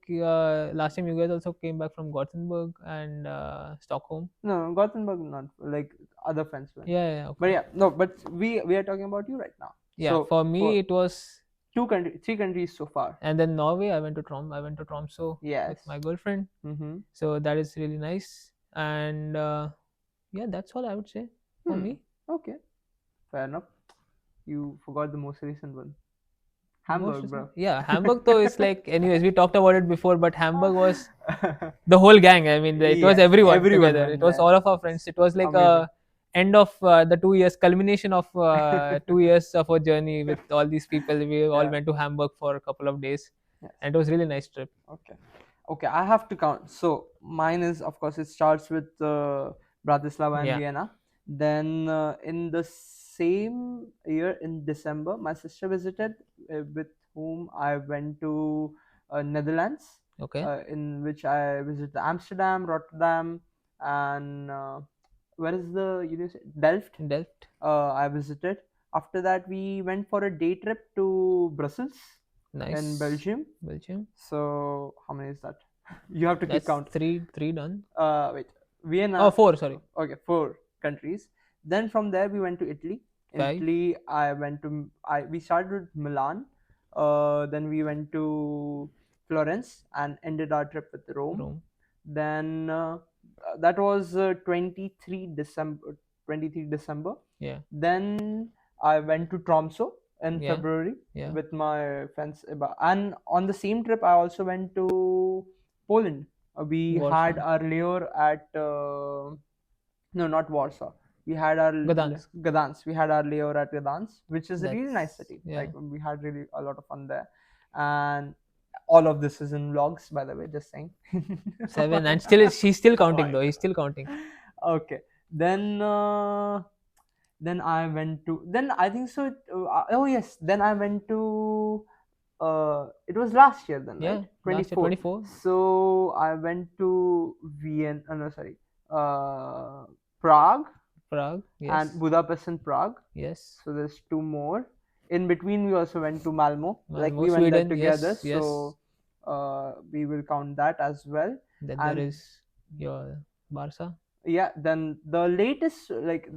Last time you guys also came back from Gothenburg and Stockholm. No, Gothenburg not, like other friends went. Yeah, yeah, But okay. yeah, no, but we are talking about you right now. Yeah, So for me for it was, three countries so far. and then Norway. I went to I went to Tromso with Yes. my girlfriend. Mm-hmm. So that is really nice. And yeah, that's all I would say for Hmm. me. Okay. Fair enough. You forgot the most recent one. Most Hamburg, recent, bro. yeah, Hamburg though is like, anyways, we talked about it before, but Hamburg was the whole gang. I mean, it was Yes, everyone everyone together. It went was there. all of our friends. It's It was like amazing. a end of the 2 years, culmination of 2 years of a journey with all these people. We all Yeah. went to Hamburg for a couple of days, Yes. and it was really nice trip. Okay. Okay, I have to count. So mine is, of course, it starts with Bratislava and Yeah. Vienna. Then in the same year in December, my sister visited, with whom I went to Netherlands, Okay. in which I visited Amsterdam, Rotterdam, and where is the university? Delft. In Delft. I visited. After that, we went for a day trip to Brussels. Nice. in Belgium. Belgium. So how many is that? You have to keep That's count. three done. Wait, Vienna. Oh, four. Sorry. Okay, 4 countries. Then from there we went to Italy. In 5. Italy, we started with Milan. Then we went to Florence and ended our trip with Rome. Rome. Then that was 23 December. 23 December. Yeah. Then I went to Tromso in Yeah. February Yeah. with my friends. And on the same trip, I also went to Poland. We had Warsaw. our layover at no, not Warsaw. We had our Gdansk. Gdansk. We had our layover at Gdansk, which is a really nice That's city. yeah. Like we had really a lot of fun there, and all of this is in vlogs, by the way. Just saying. 7, and still she's still counting Oh, though. He's still counting. Okay. Then I went to. Then I think so. Oh yes. Then I went to. It was last year then, Yeah. right? Last year 24. 24. So I went to Vienna. No, sorry. Prague Prague. and Yes. Budapest and Prague. Yes. So there's 2 more. In between, we also went to Malmo. Like Malmo, we went there Sweden. together. Yes. Yes. So we will count that as well. Then And there is your Barca. yeah, then the latest, like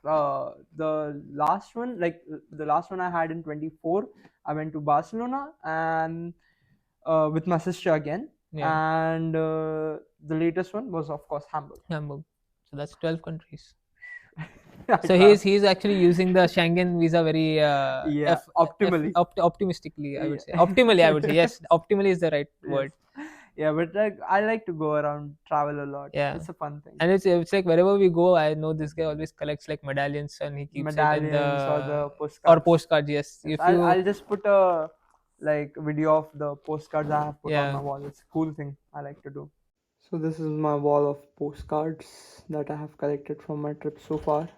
the last one, like the last one I had in 24, I went to Barcelona and with my sister again. Yeah. And the latest one was of course Hamburg. Hamburg. So that's 12 countries. I So tried. he's actually using the Schengen visa very Yeah, optimally. optimistically, I would say. Yeah. Optimally, I would say. Yes, optimally is the right word. Yes. Yeah, but like I like to go around, travel a lot. Yeah. It's a fun thing. And it's like wherever we go, I know this guy always collects like medallions and he keeps it in Medallions or the the postcards. postcards. Yes, Yes, if I'll just put a like video of the postcards I have put on Yeah. my wall. It's a cool thing I like to do. So this is my wall of postcards that I have collected from my trip so far.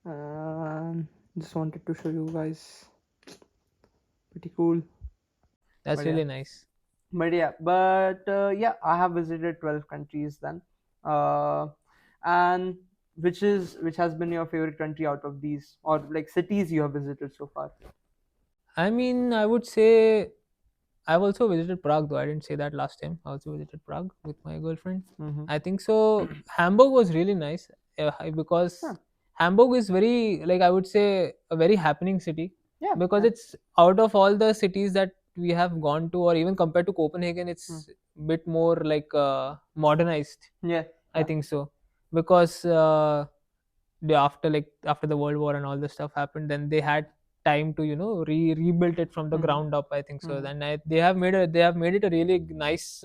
And just wanted to show you guys. Pretty cool. that's But yeah. really nice. Yeah, I have visited 12 countries then. And which has been your favorite country out of these, or like cities you have visited so far? I mean, I would say I've also visited Prague though. I didn't say that last time. I also visited Prague with my girlfriend. Mm-hmm. I think so. Hamburg was really nice because Huh. Hamburg is very, like, I would say, a very happening city. Yeah. Because yeah. it's out of all the cities that we have gone to, or even compared to Copenhagen, it's a bit more like modernized. Yeah. I think so. Because after the World War and all this stuff happened, then they had time to rebuild it from the ground up. I think so. Then they have made it a really nice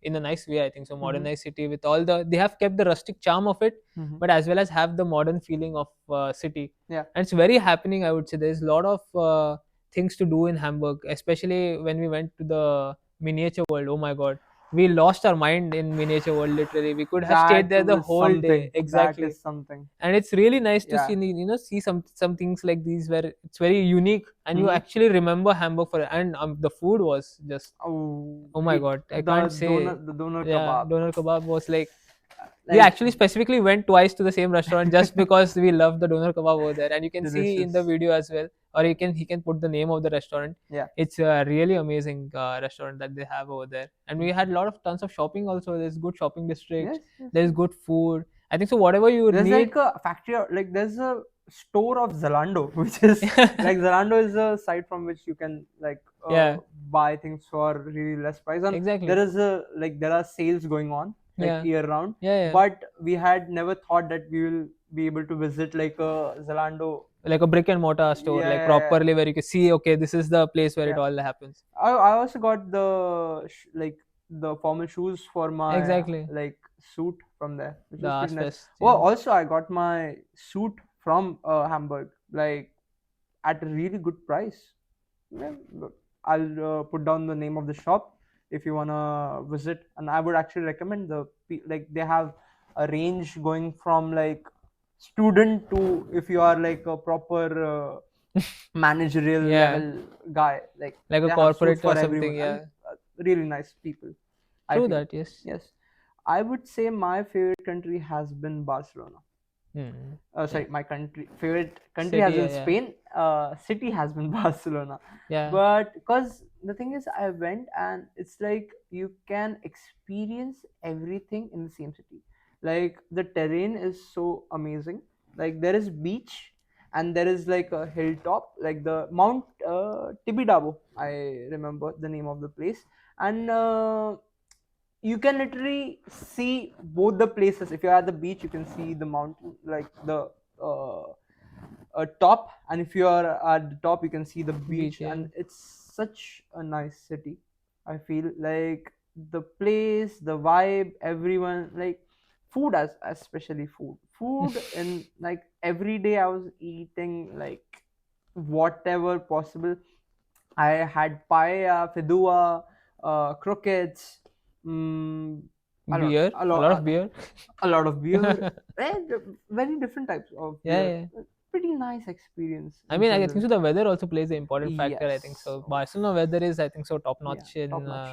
in a nice way. I think so. Modernized city with all they have kept the rustic charm of it, but as well as have the modern feeling of city. Yeah. And it's very happening. I would say there's a lot of things to do in Hamburg, especially when we went to the miniature world. Oh my god, we lost our mind in miniature world. Literally, we could have stayed there the was whole day. something. Exactly. That is something. And it's really nice to Yeah. see some things like these where it's very unique and you Mhm. actually remember Hamburg for it. And the food was just Oh my god, I can't say. The doner Yeah, kebab. doner kebab was like we Like, actually specifically went twice to the same restaurant just because we love the doner kebab over there. And you can see in the Delicious. video as well, or he can put the name of the restaurant. Yeah. It's a really amazing restaurant that they have over there. And we had a lot of tons of shopping also. There's good shopping districts. Yes. There's good food. I think so. Whatever you There's need. like a factory, like there's a store of Zalando, which is like Zalando is a site from which you can like Yeah. buy things for really less price. And Exactly. there are sales going on like Yeah. year round. Yeah. But we had never thought that we will be able to visit like a Zalando, like a brick and mortar store, like Yeah. properly, where you can see, okay, this is the place where it Yeah. all happens. I also got like the formal shoes for my Exactly. like suit from there, which The was pretty nice. Ozfest, Oh, yeah. also I got my suit from Hamburg, like at a really good price. Yeah, look, I'll put down the name of the shop if you wanna visit, and I would actually recommend like they have a range going from like student to if you are like a proper managerial Yeah. level guy, like Like a they have corporate suits for or something, everyone, yeah. and, really nice people. I True feel. that, yes. Yes, I would say my favorite country has been Barcelona. Sorry, Yeah. my country favorite country City. has Yeah. been Yeah. Spain. City has been Barcelona. Yeah. But because the thing is, I went and it's like you can experience everything in the same city. Like the terrain is so amazing. Like there is beach and there is like a hilltop, like the Mount Tibidabo. I remember the name of the place, and you can literally see both the places. If you're at the beach, you can see the mountain, like the uh, top, and if you are at the top, you can see the Beach. beach, Yeah. and it's such a nice city. I feel like the place, the vibe, everyone, like food, as especially food, and like every day I was eating like whatever possible. I had paella, fedua, croquettes, mm, Beer. a A lot, lot of beer. a lot of beer, Yeah. and very different types of beer. Yeah. Pretty nice experience I in mean, I think general. so. The weather also plays an important factor. I think Yes. so. Oh, Barcelona weather is, I think so, top yeah, notch top in notch.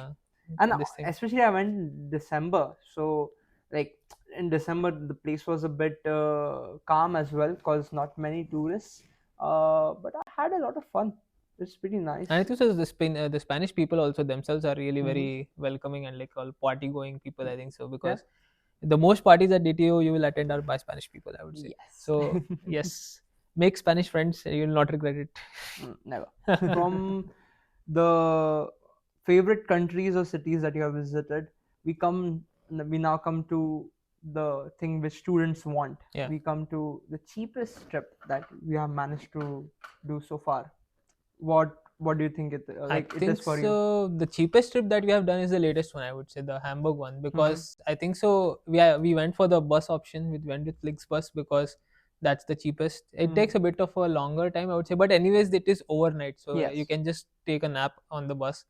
And this thing. especially I went in December, so like in December the place was a bit calm as well because not many tourists. But I had a lot of fun. It's pretty And I nice. think so. The Spanish people also themselves are really Mm-hmm. very welcoming and like all party going people. I think so Yeah. because the most parties at DTO you will attend are by Spanish people. I would say. Yes. So yes, make Spanish friends. You will not regret it. Never. From the favorite countries or cities that you have visited, we now come to the thing which students want. Yeah. We come to the cheapest trip that we have managed to do so far. What do you think I it is think for you? so. The cheapest trip that we have done is the latest one. I would say the Hamburg one Mm-hmm. because I think so. We went for the bus option. We went with Flixbus because that's the cheapest. It Mm-hmm. takes a bit of a longer time, I would say, but anyways, it is overnight, so you Yes. can just take a nap on the bus.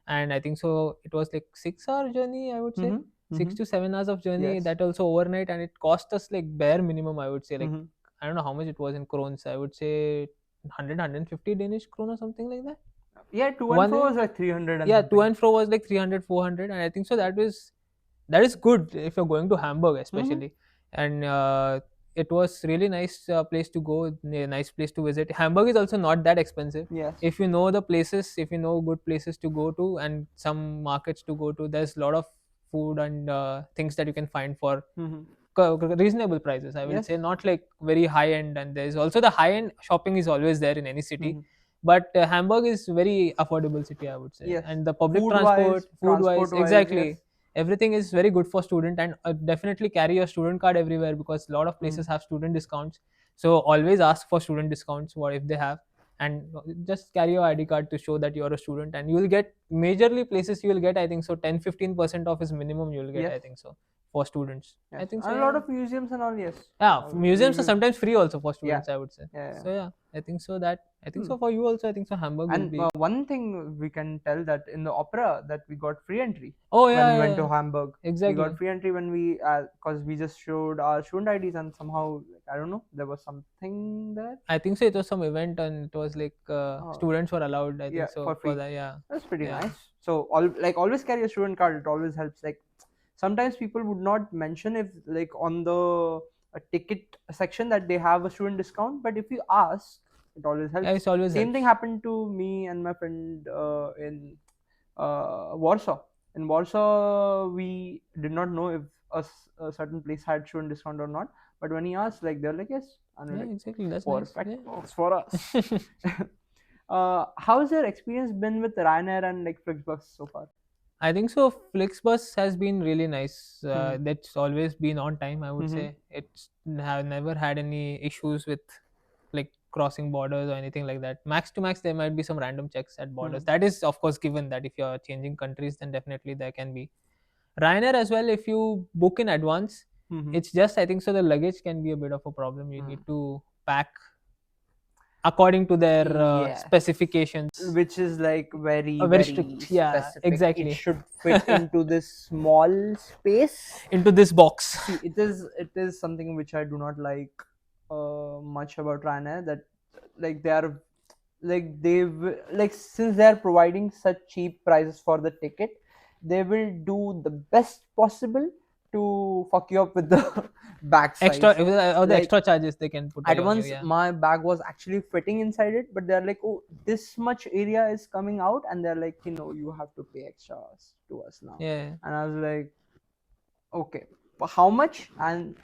And I think so. It was like 6 hour journey. I would say Mm-hmm. six Mm-hmm. to 7 hours of journey. Yes. That also overnight, and it cost us like bare minimum. I would say like Mm-hmm. I don't know how much it was in krones. I would say 100 Danish krone or something like that. Yeah, to and One fro way. was like 300 and Yeah, to something. and fro was like 300, 400, and I think so that is good if you're going to Hamburg Mm-hmm. especially. And it was really nice place to go, nice place to visit. Hamburg is also not that expensive Yes. if you know the places, if you know good places to go to and some markets to go to. There's a lot of food and things that you can find for Mm-hmm. reasonable prices, I will Yes. say, not like very high end. And there's also the high end shopping is always there in any city, Mm-hmm. but Hamburg is very affordable city, I would say. Yes. And the public Food wise, transport, food transport wise, wise, yes. exactly, everything is very good for student. And definitely carry your student card everywhere because a lot of Mm-hmm. places have student discounts. So always ask for student discounts, what if they have. And just carry your ID card to show that you're a student, and you will get majorly places, you will get, I think so, 10-15% off is minimum you will get, Yes. I think so, for students, I Yes. think so. And a lot Yeah. of museums and all, yes. Yeah, We museums are will, sometimes free also for yeah. students, I would say. Yeah. So yeah, I think so that I think Hmm. so for you also, I think so Hamburg will And be. one thing we can tell that in the opera that we got free entry Oh when yeah, we yeah, went to yeah. Hamburg. We got Exactly. free entry when we because we just showed our student IDs and somehow like, I don't know, there was something there. I think so it was some event and it was like Uh, students were allowed, I yeah, think so, for for free. that. Yeah. That's pretty Yeah. nice. So always carry a student card. It always helps. Like sometimes people would not mention if like on the ticket section that they have a student discount, but if you ask, it always Yeah, helps. it always Same thing helps. happened to me and my friend in Warsaw. In Warsaw, we did not know if a certain place had student discount or not. But when he asked, like they're like yes, and we're Yeah, like exactly, that's nice. perfect, Yeah. works for us. How's your experience been with Ryanair and like Flixbus so far? I think so. Flixbus has been really nice. Mm-hmm. That's always been on time, I would Mm-hmm. say. It's have never had any issues with like crossing borders or anything like that. Max to max, there might be some random checks at borders. Mm-hmm. That is, of course, given that if you're changing countries, then definitely there can be. Ryanair as well, if you book in advance, Mm-hmm. it's just, I think so, the luggage can be a bit of a problem. You Mm. need to pack according to their Yes, specifications. which is like very Very very strict. Yeah, specific. It exactly. should fit into this small space. Into this box. See, it is something which I do not like much about Ryanair. That like they are like like since they are providing such cheap prices for the ticket, they will do the best possible to fuck you up with the bag Extra size. or the Like extra charges they can put at on you. once, Yeah. my bag was actually fitting inside it, but they're like, "Oh, this much area is coming out," and they're like, you have to pay extras to us now. Yeah. And I was like, "Okay, but how much?" And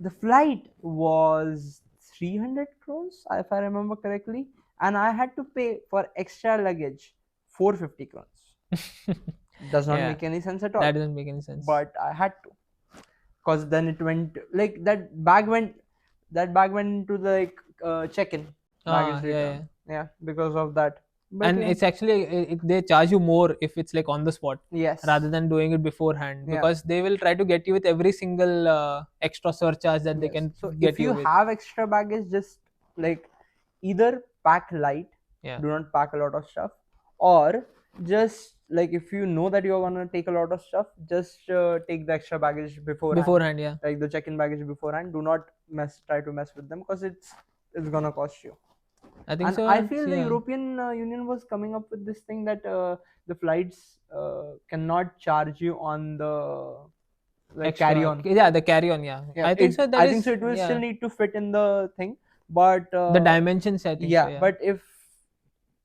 the flight was 300 crores, if I remember correctly, and I had to pay for extra luggage 450 crores. Does not Yeah. make any sense at all, That doesn't make any sense. but I had to, because then it went like that bag went into the check-in baggage Yeah, return. yeah. Yeah, because of that. But And yeah, it's actually they charge you more if it's like on the spot yes, rather than doing it beforehand, yeah, because they will try to get you with every single extra surcharge that they yes. can So if get you you with. have extra baggage, just like either pack light, Yeah. do not pack a lot of stuff, or just like if you know that you're gonna take a lot of stuff, just take the extra baggage beforehand, Beforehand, yeah. like the check-in baggage beforehand. Do not try to mess with them, because it's gonna cost you. I think And so. I feel the Yeah. European Union was coming up with this thing that the flights cannot charge you on the like carry Extra. on. Yeah, the carry on. Yeah. Yeah, I think so. That I think so. is, It will still yeah. need to fit in the thing, but The dimensions, I think so. yeah. Yeah. But if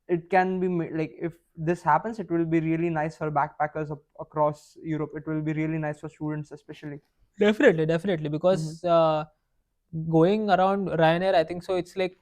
it can be like if this happens, it will be really nice for backpackers across Europe. It will be really nice for students, especially. Definitely, definitely. Hmm. Because going around Ryanair, I think so. It's like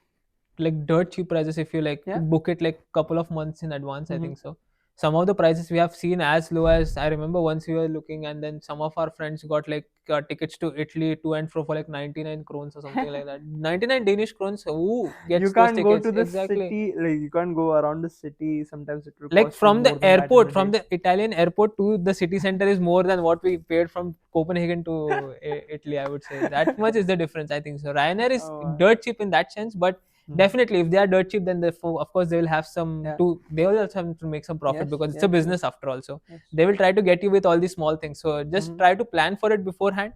dirt cheap prices if you like Yeah. book it like couple of months in advance. I Hmm. think so. Some of the prices we have seen as low as, I remember once we were looking, and then some of our friends got like tickets to Italy to and fro for like 99 crowns or something like that. 99 Danish crowns. Who You gets those can't go tickets? to the Exactly. city. Like you can't go around the city. Sometimes it will Like cost you from the more than that in a airport, from day. the Italian airport to the city center is more than what we paid from Copenhagen to Italy, I would say. That much is the difference, I think so. Ryanair is Oh, dirt cheap in that sense, but mhm. definitely if they are dirt cheap, then of course they will have some Yeah. to, they will also have to make some profit Yes. because it's a Yes. Yes. business after all. So Yes. they will try to get you with all these small things. So just Hmm. try to plan for it beforehand.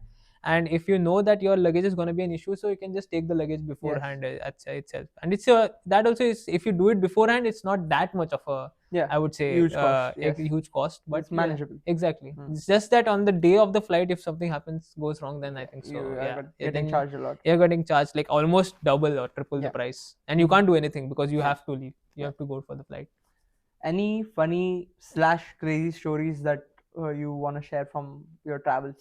And if you know that your luggage is going to be an issue, so you can just take the luggage Yes. beforehand itself. And it's that also is, if you do it beforehand, it's not that much of a, Yeah. I would say, Huge cost. a Yes. huge cost. But It's yeah, manageable. exactly. Mm. It's just that on the day of the flight, if something happens, goes wrong, then I Yeah. think so. You are Yeah, getting then charged a lot. you're getting charged like almost double or triple the Yeah. price, and you Hmm. can't do anything because you Yeah. have to leave. You Yeah. have to go for the flight. Any funny slash crazy stories that you want to share from your travels?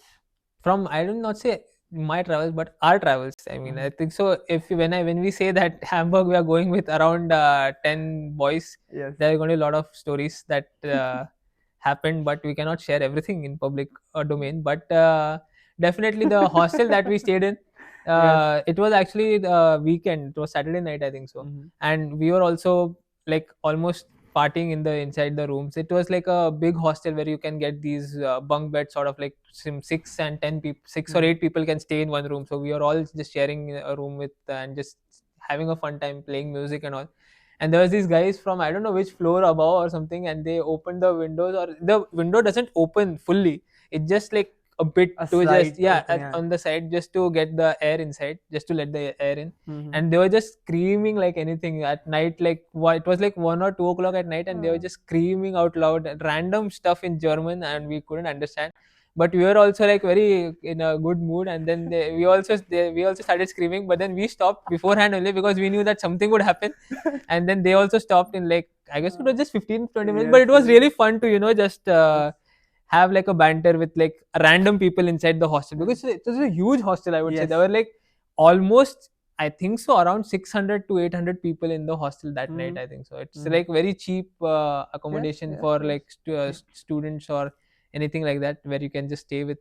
From, I do not say my travels, but our travels. I mean, Hmm. I think so. If when we say that Hamburg, we are going with around 10 boys, Yes. there are going to be a lot of stories that happened, but we cannot share everything in public domain. But definitely the hostel that we stayed in, Yes. it was actually the weekend. It was Saturday night, I think so, Hmm. and we were also like almost partying in the inside the rooms. It was like a big hostel where you can get these bunk beds, sort of like some 6 and 10 people, 6 or 8 people can stay in one room. So we are all just sharing a room with and just having a fun time playing music and all. And there was these guys from, I don't know which floor above or something, and they opened the windows, or the window doesn't open fully. It just like a bit A to just, slight yeah, open. Yeah. on the side, just to get the air inside, just to let the air in. Hmm. And they were just screaming like anything at night, like it was like 1 or 2 o'clock at night, and they were just screaming out loud random stuff in German, and we couldn't understand. But we were also like very in a good mood, and then we also started screaming, but then we stopped beforehand only because we knew that something would happen. And then they also stopped in like, I guess it was just 15-20 minutes, but Yes. it was Yes. really fun to just Yes. have like a banter with like random people inside the hostel, because it was a huge hostel, I would say. Yes. There were like almost, I think so, around 600 to 800 people in the hostel that night, Hmm. I think so. It's Hmm. like very cheap Yes. accommodation Yes. for Yes. like students or anything like that, where you can just stay with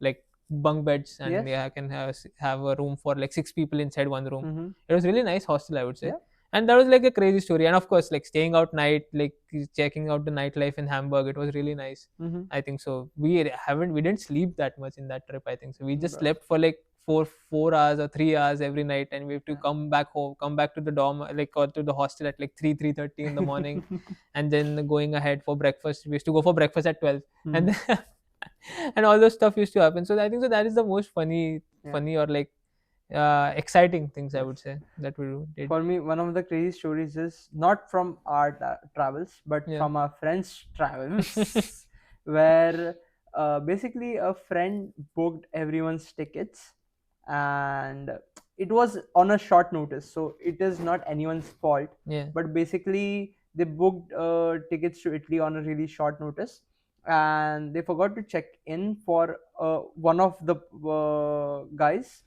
like bunk beds, and Yes. yeah, I can have a room for like 6 people inside one room. Hmm. It was really nice hostel, I would say. Yeah. And that was like a crazy story. And of course, like staying out night, like checking out the nightlife in Hamburg, it was really nice. Hmm. I think so. We didn't sleep that much in that trip, I think so. We just Bro. slept for like four hours or 3 hours every night, and we have to Yeah. come back home, come back to the dorm, like, or to the hostel at like 3:30 in the morning, and then going ahead for breakfast. We used to go for breakfast at 12, and Hmm. then and all those stuff used to happen. So I think so that is the most Yeah. funny or like exciting things, I Yes. would say, that we did. For me, one of the crazy stories is not from our travels, but Yeah. from our friends' travels, where Basically a friend booked everyone's tickets, and it was on a short notice, so it is not anyone's fault. Yeah. But basically they booked tickets to Italy on a really short notice, and they forgot to check in for one of the guys.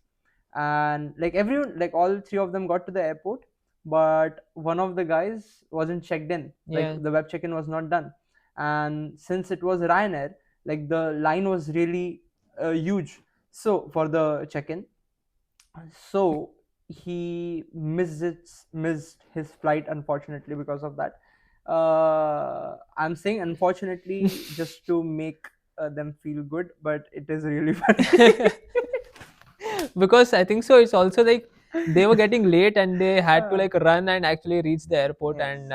And like everyone, like all three of them got to the airport, but one of the guys wasn't checked in, like Yeah. the web check-in was not done. And since it was Ryanair, like the line was really huge, so for the check-in, so he missed his flight, unfortunately, because of that. I'm saying unfortunately just to make them feel good, but it is really funny. Because I think so it's also like they were getting late and they had to Uh, like run and actually reach the airport, yes. and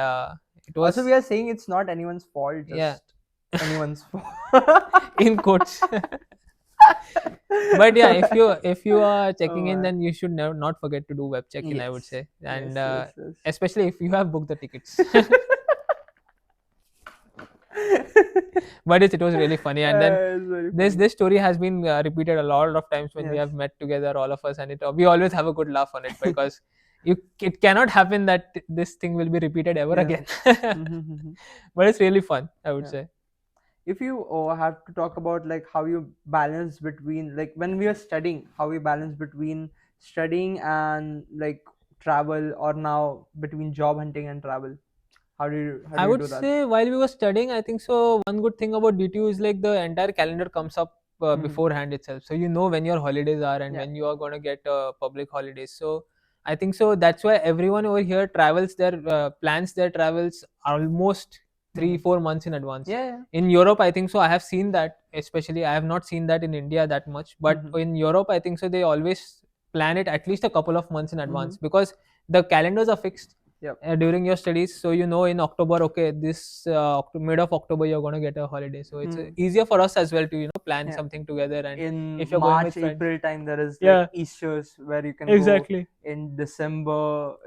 it Also, we was, are saying it's not anyone's fault, yeah, just anyone's fault. in quotes. But yeah, if you are Oh checking in, man. then you should never not forget to do web check-in, I would Yes. say. Yes. And Yes. Yes. especially if you have booked the tickets. But it was really funny. And then It's very this funny. this story has been repeated a lot of times when we Yes. have met together, all of us, and we always have a good laugh on it, because it cannot happen that this thing will be repeated ever Yes. again. Mhm. But it's really fun, I would Yeah. say. If you have to talk about like how you balance between, like when we are studying, how we balance between studying and like travel, or now between job hunting and travel, how I do you would do that? say while we were studying, I think so. One good thing about DTU is like the entire calendar comes up Mhm. beforehand itself, so you know when your holidays are and Yeah. when you are gonna get public holidays. So I think so that's why everyone over here travels their plans their travels almost three Mhm. four months in advance. Yeah. Yeah. In Europe, I think so. I have seen that, especially I have not seen that in India that much, but Mhm. in Europe, I think so they always plan it at least a couple of months in advance, Mhm. because the calendars are fixed Yep. during your studies, so you know in October, okay, this mid of October you're going to get a holiday, so it's Mhm. easier for us as well to plan Yeah. something together. And In if you're going with March, friends, April time, there is like yeah, Easter's where you can go. exactly, In December,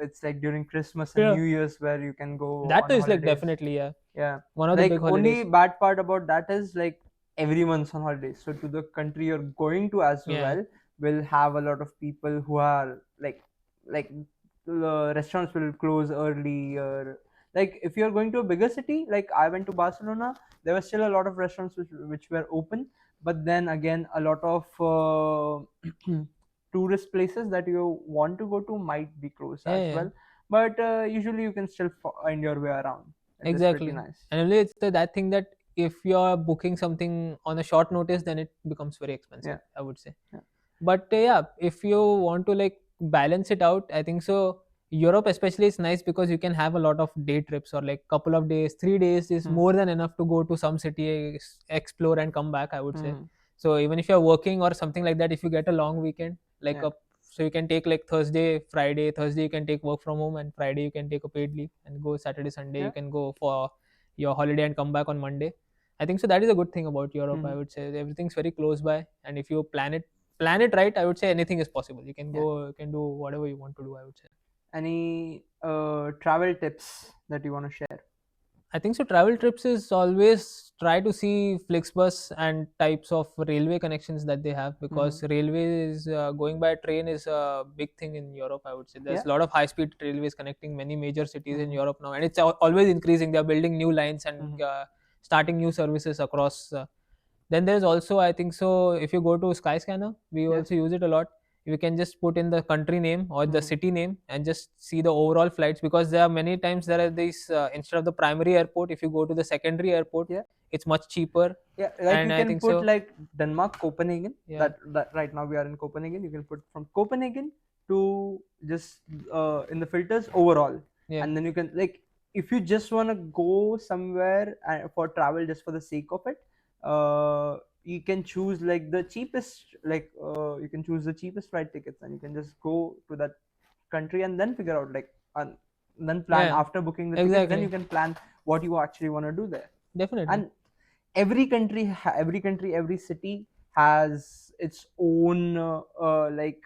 it's like during Christmas and yeah, New Year's where you can go that on is like holidays. definitely, yeah, Yeah. one of the Like big only holidays. bad part about that is like everyone's on holidays. So to the country you're going to as Yeah, well will have a lot of people who are like the restaurants will close early, or like if you're going to a bigger city, like I went to Barcelona, there were still a lot of restaurants which were open, but then again a lot of tourist places that you want to go to might be closed yeah, as yeah, well. But usually you can still find your way around. It is pretty exactly. nice. And only it's that thing that if you're booking something on a short notice, then it becomes very expensive, Yeah. I would say. Yeah. But yeah, if you want to like balance it out, I think so Europe especially is nice because you can have a lot of day trips, or like couple of days, 3 days is Hmm. more than enough to go to some city, explore and come back, I would say. Hmm. So even if you're working or something like that, if you get a long weekend, like Yeah. a, so you can take like Thursday you can take work from home, and Friday you can take a paid leave and go Saturday Sunday you Yeah. can go for your holiday and come back on Monday. I think so that is a good thing about Europe, I Hmm. would say. Everything's very close by, and if you plan it right, I would say anything is possible. You can Yeah. go, you can do whatever you want to do, I would say. Any travel tips that you want to share? I think so travel trips is always try to see Flixbus and types of railway connections that they have, Hmm. because railway is going by train is a big thing in Europe, I would say. There's Yeah. a lot of high speed railways connecting many major cities in Hmm. Europe now, and it's always increasing. They're building new lines and Hmm. starting new services across. Then there's also, I think so, if you go to Skyscanner, we Yeah. also use it a lot. You can just put in the country name or the Hmm. city name and just see the overall flights, because there are many times there are these instead of the primary airport, if you go to the secondary airport, Yeah. it's much cheaper. Yeah. Like And you I can think put so, like Denmark, Copenhagen. yeah, That right now we are in Copenhagen. You can put from Copenhagen to just in the filters overall, yeah, and then you can like if you just want to go somewhere for travel just for the sake of it, you can choose like the cheapest, like you can choose the cheapest flight tickets, and you can just go to that country and then figure out like then plan yeah, after booking the tickets, then you exactly, can plan what you actually want to do there. definitely, And every city has its own like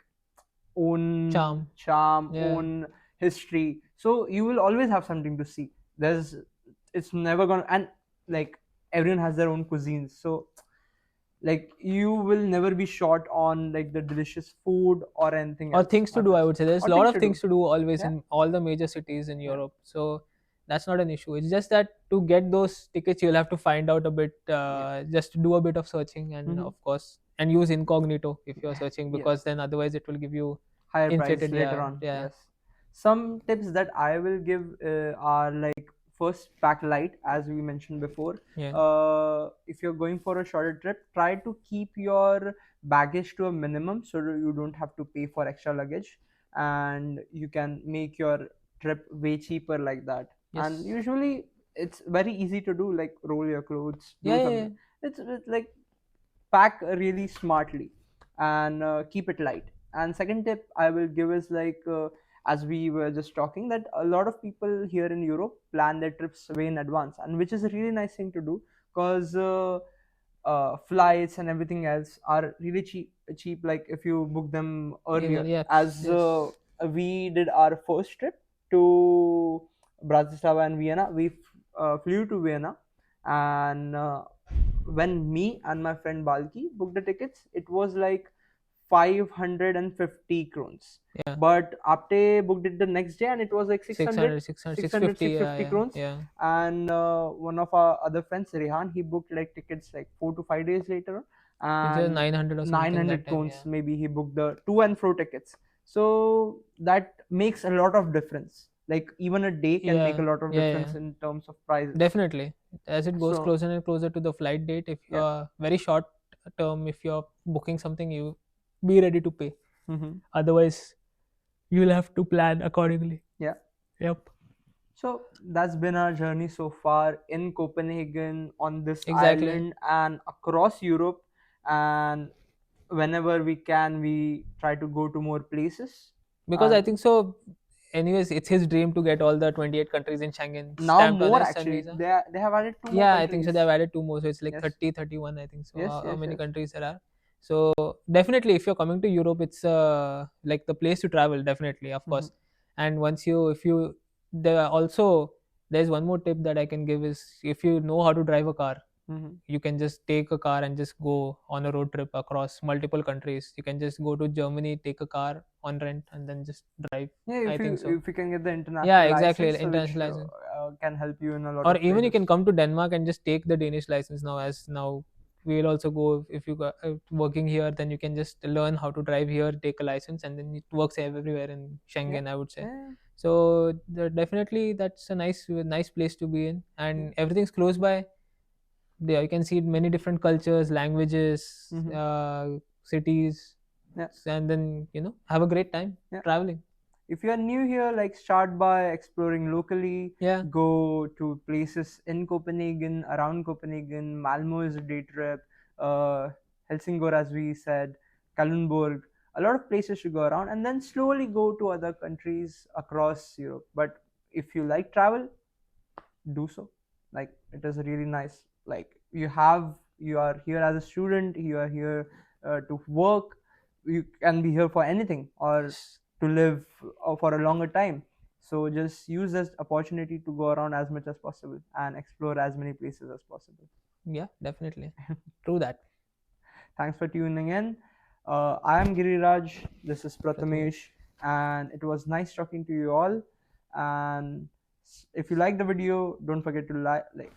own charm, charm, yeah, own history, so you will always have something to see. There's It's never gonna, and like everyone has their own cuisines, so like you will never be short on like the delicious food or anything Or else things to on do, I trips, would say. There's a or lot things of to do. things to do always Yeah, in all the major cities in yeah. Europe, so that's not an issue. It's just that to get those tickets you'll have to find out a bit, Yeah. just do a bit of searching, and Hmm. of course, and use incognito if you're searching, Yes. because then otherwise it will give you Higher price inflated. later Yeah, on. yeah, Yes. Some tips that I will give are like, first, pack light, as we mentioned before. yeah. If you're going for a shorter trip, try to keep your baggage to a minimum so that you don't have to pay for extra luggage, and you can make your trip way cheaper like that. And Yes. usually it's very easy to do, like roll your clothes, Yeah, do yeah, yeah. something. It's like pack really smartly, and keep it light. And second tip I will give is like, as we were just talking, that a lot of people here in Europe plan their trips way in advance, and which is a really nice thing to do, because flights and everything else are really cheap, like if you book them Even, earlier. yes, As yes. we did our first trip to Bratislava and Vienna, we flew to Vienna, and when me and my friend Balki booked the tickets, it was like 550 krones. Yeah. But Apte booked it the next day, and it was like 600, 600, 600, 600, 650. six Yeah, fifty yeah, krones. yeah. And one of our other friends, Rehan, he booked like tickets like 4 to 5 days later, It was and 900 or something that 900 time. krones Yeah. maybe he booked the to and fro tickets. So that makes a lot of difference. Like even a day can make a Yeah, lot of yeah, yeah. difference in terms of prices. Definitely. As it goes So closer and closer to the flight date, if yeah. very short term, if you're booking something, you be ready to pay. Hmm. Otherwise, you'll have to plan accordingly. Yeah. Yep. So that's been our journey so far in Copenhagen, on this Exactly. island, and across Europe. And whenever we can, we try to go to more places. Because I think And so. Anyways, it's his dream to get all the 28 countries in Schengen now stamped on more, his son actually. visa. They have added two more Yeah, I think so. countries. They've added two more, so it's like Yes, 30, 31. I think so. yes, How yes, many yes. countries there are? So definitely, if you're coming to Europe, it's like the place to travel. Definitely, of Mm-hmm. course. And once you, if you, there are also, there's one more tip that I can give is, if you know how to drive a car, Mm-hmm. you can just take a car and just go on a road trip across multiple countries. You can just go to Germany, take a car on rent, and then just drive. Yeah, I think so. if you can get the Yeah, international exactly. license, which International license. can help you in a lot Or of even you can places. come to Denmark and just take the Danish license now. As now we will also go, if you got working here, then you can just learn how to drive here, take a license, and then it works everywhere in Yeah, Schengen, I would say. yeah, So definitely that's a nice place to be in, yeah. and everything's close by. There you can see many different cultures, languages, Mm-hmm. cities, Yeah, and then have a great time yeah. traveling. If you are new here, like, start by exploring locally. Yeah. Go to places in Copenhagen, around Copenhagen. Malmo is a day trip. Uh, Helsingør, as we said, Kalundborg. A lot of places to go around, and then slowly go to other countries across Europe. But if you like travel, do so. Like, it is really nice. Like, you are here as a student, you are here to work, you can be here for anything, or Yes. to live for a longer time. So just use this opportunity to go around as much as possible and explore as many places as possible. Yeah, definitely. True that. Thanks for tuning in. I am Giriraj. This is Prathamesh. Prathamesh, and it was nice talking to you all. And if you like the video, don't forget to like. Like,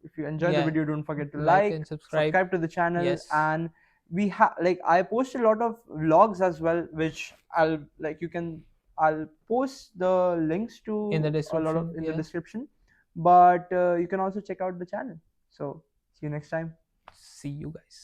if you enjoy the Yeah, video, don't forget to like like, and subscribe. subscribe to the channel. Yes, And we have, like, I post a lot of vlogs as well, which I'll like you can I'll post the links in the to a lot of description. in the Yeah. description. But you can also check out the channel. So see you next time. See you guys.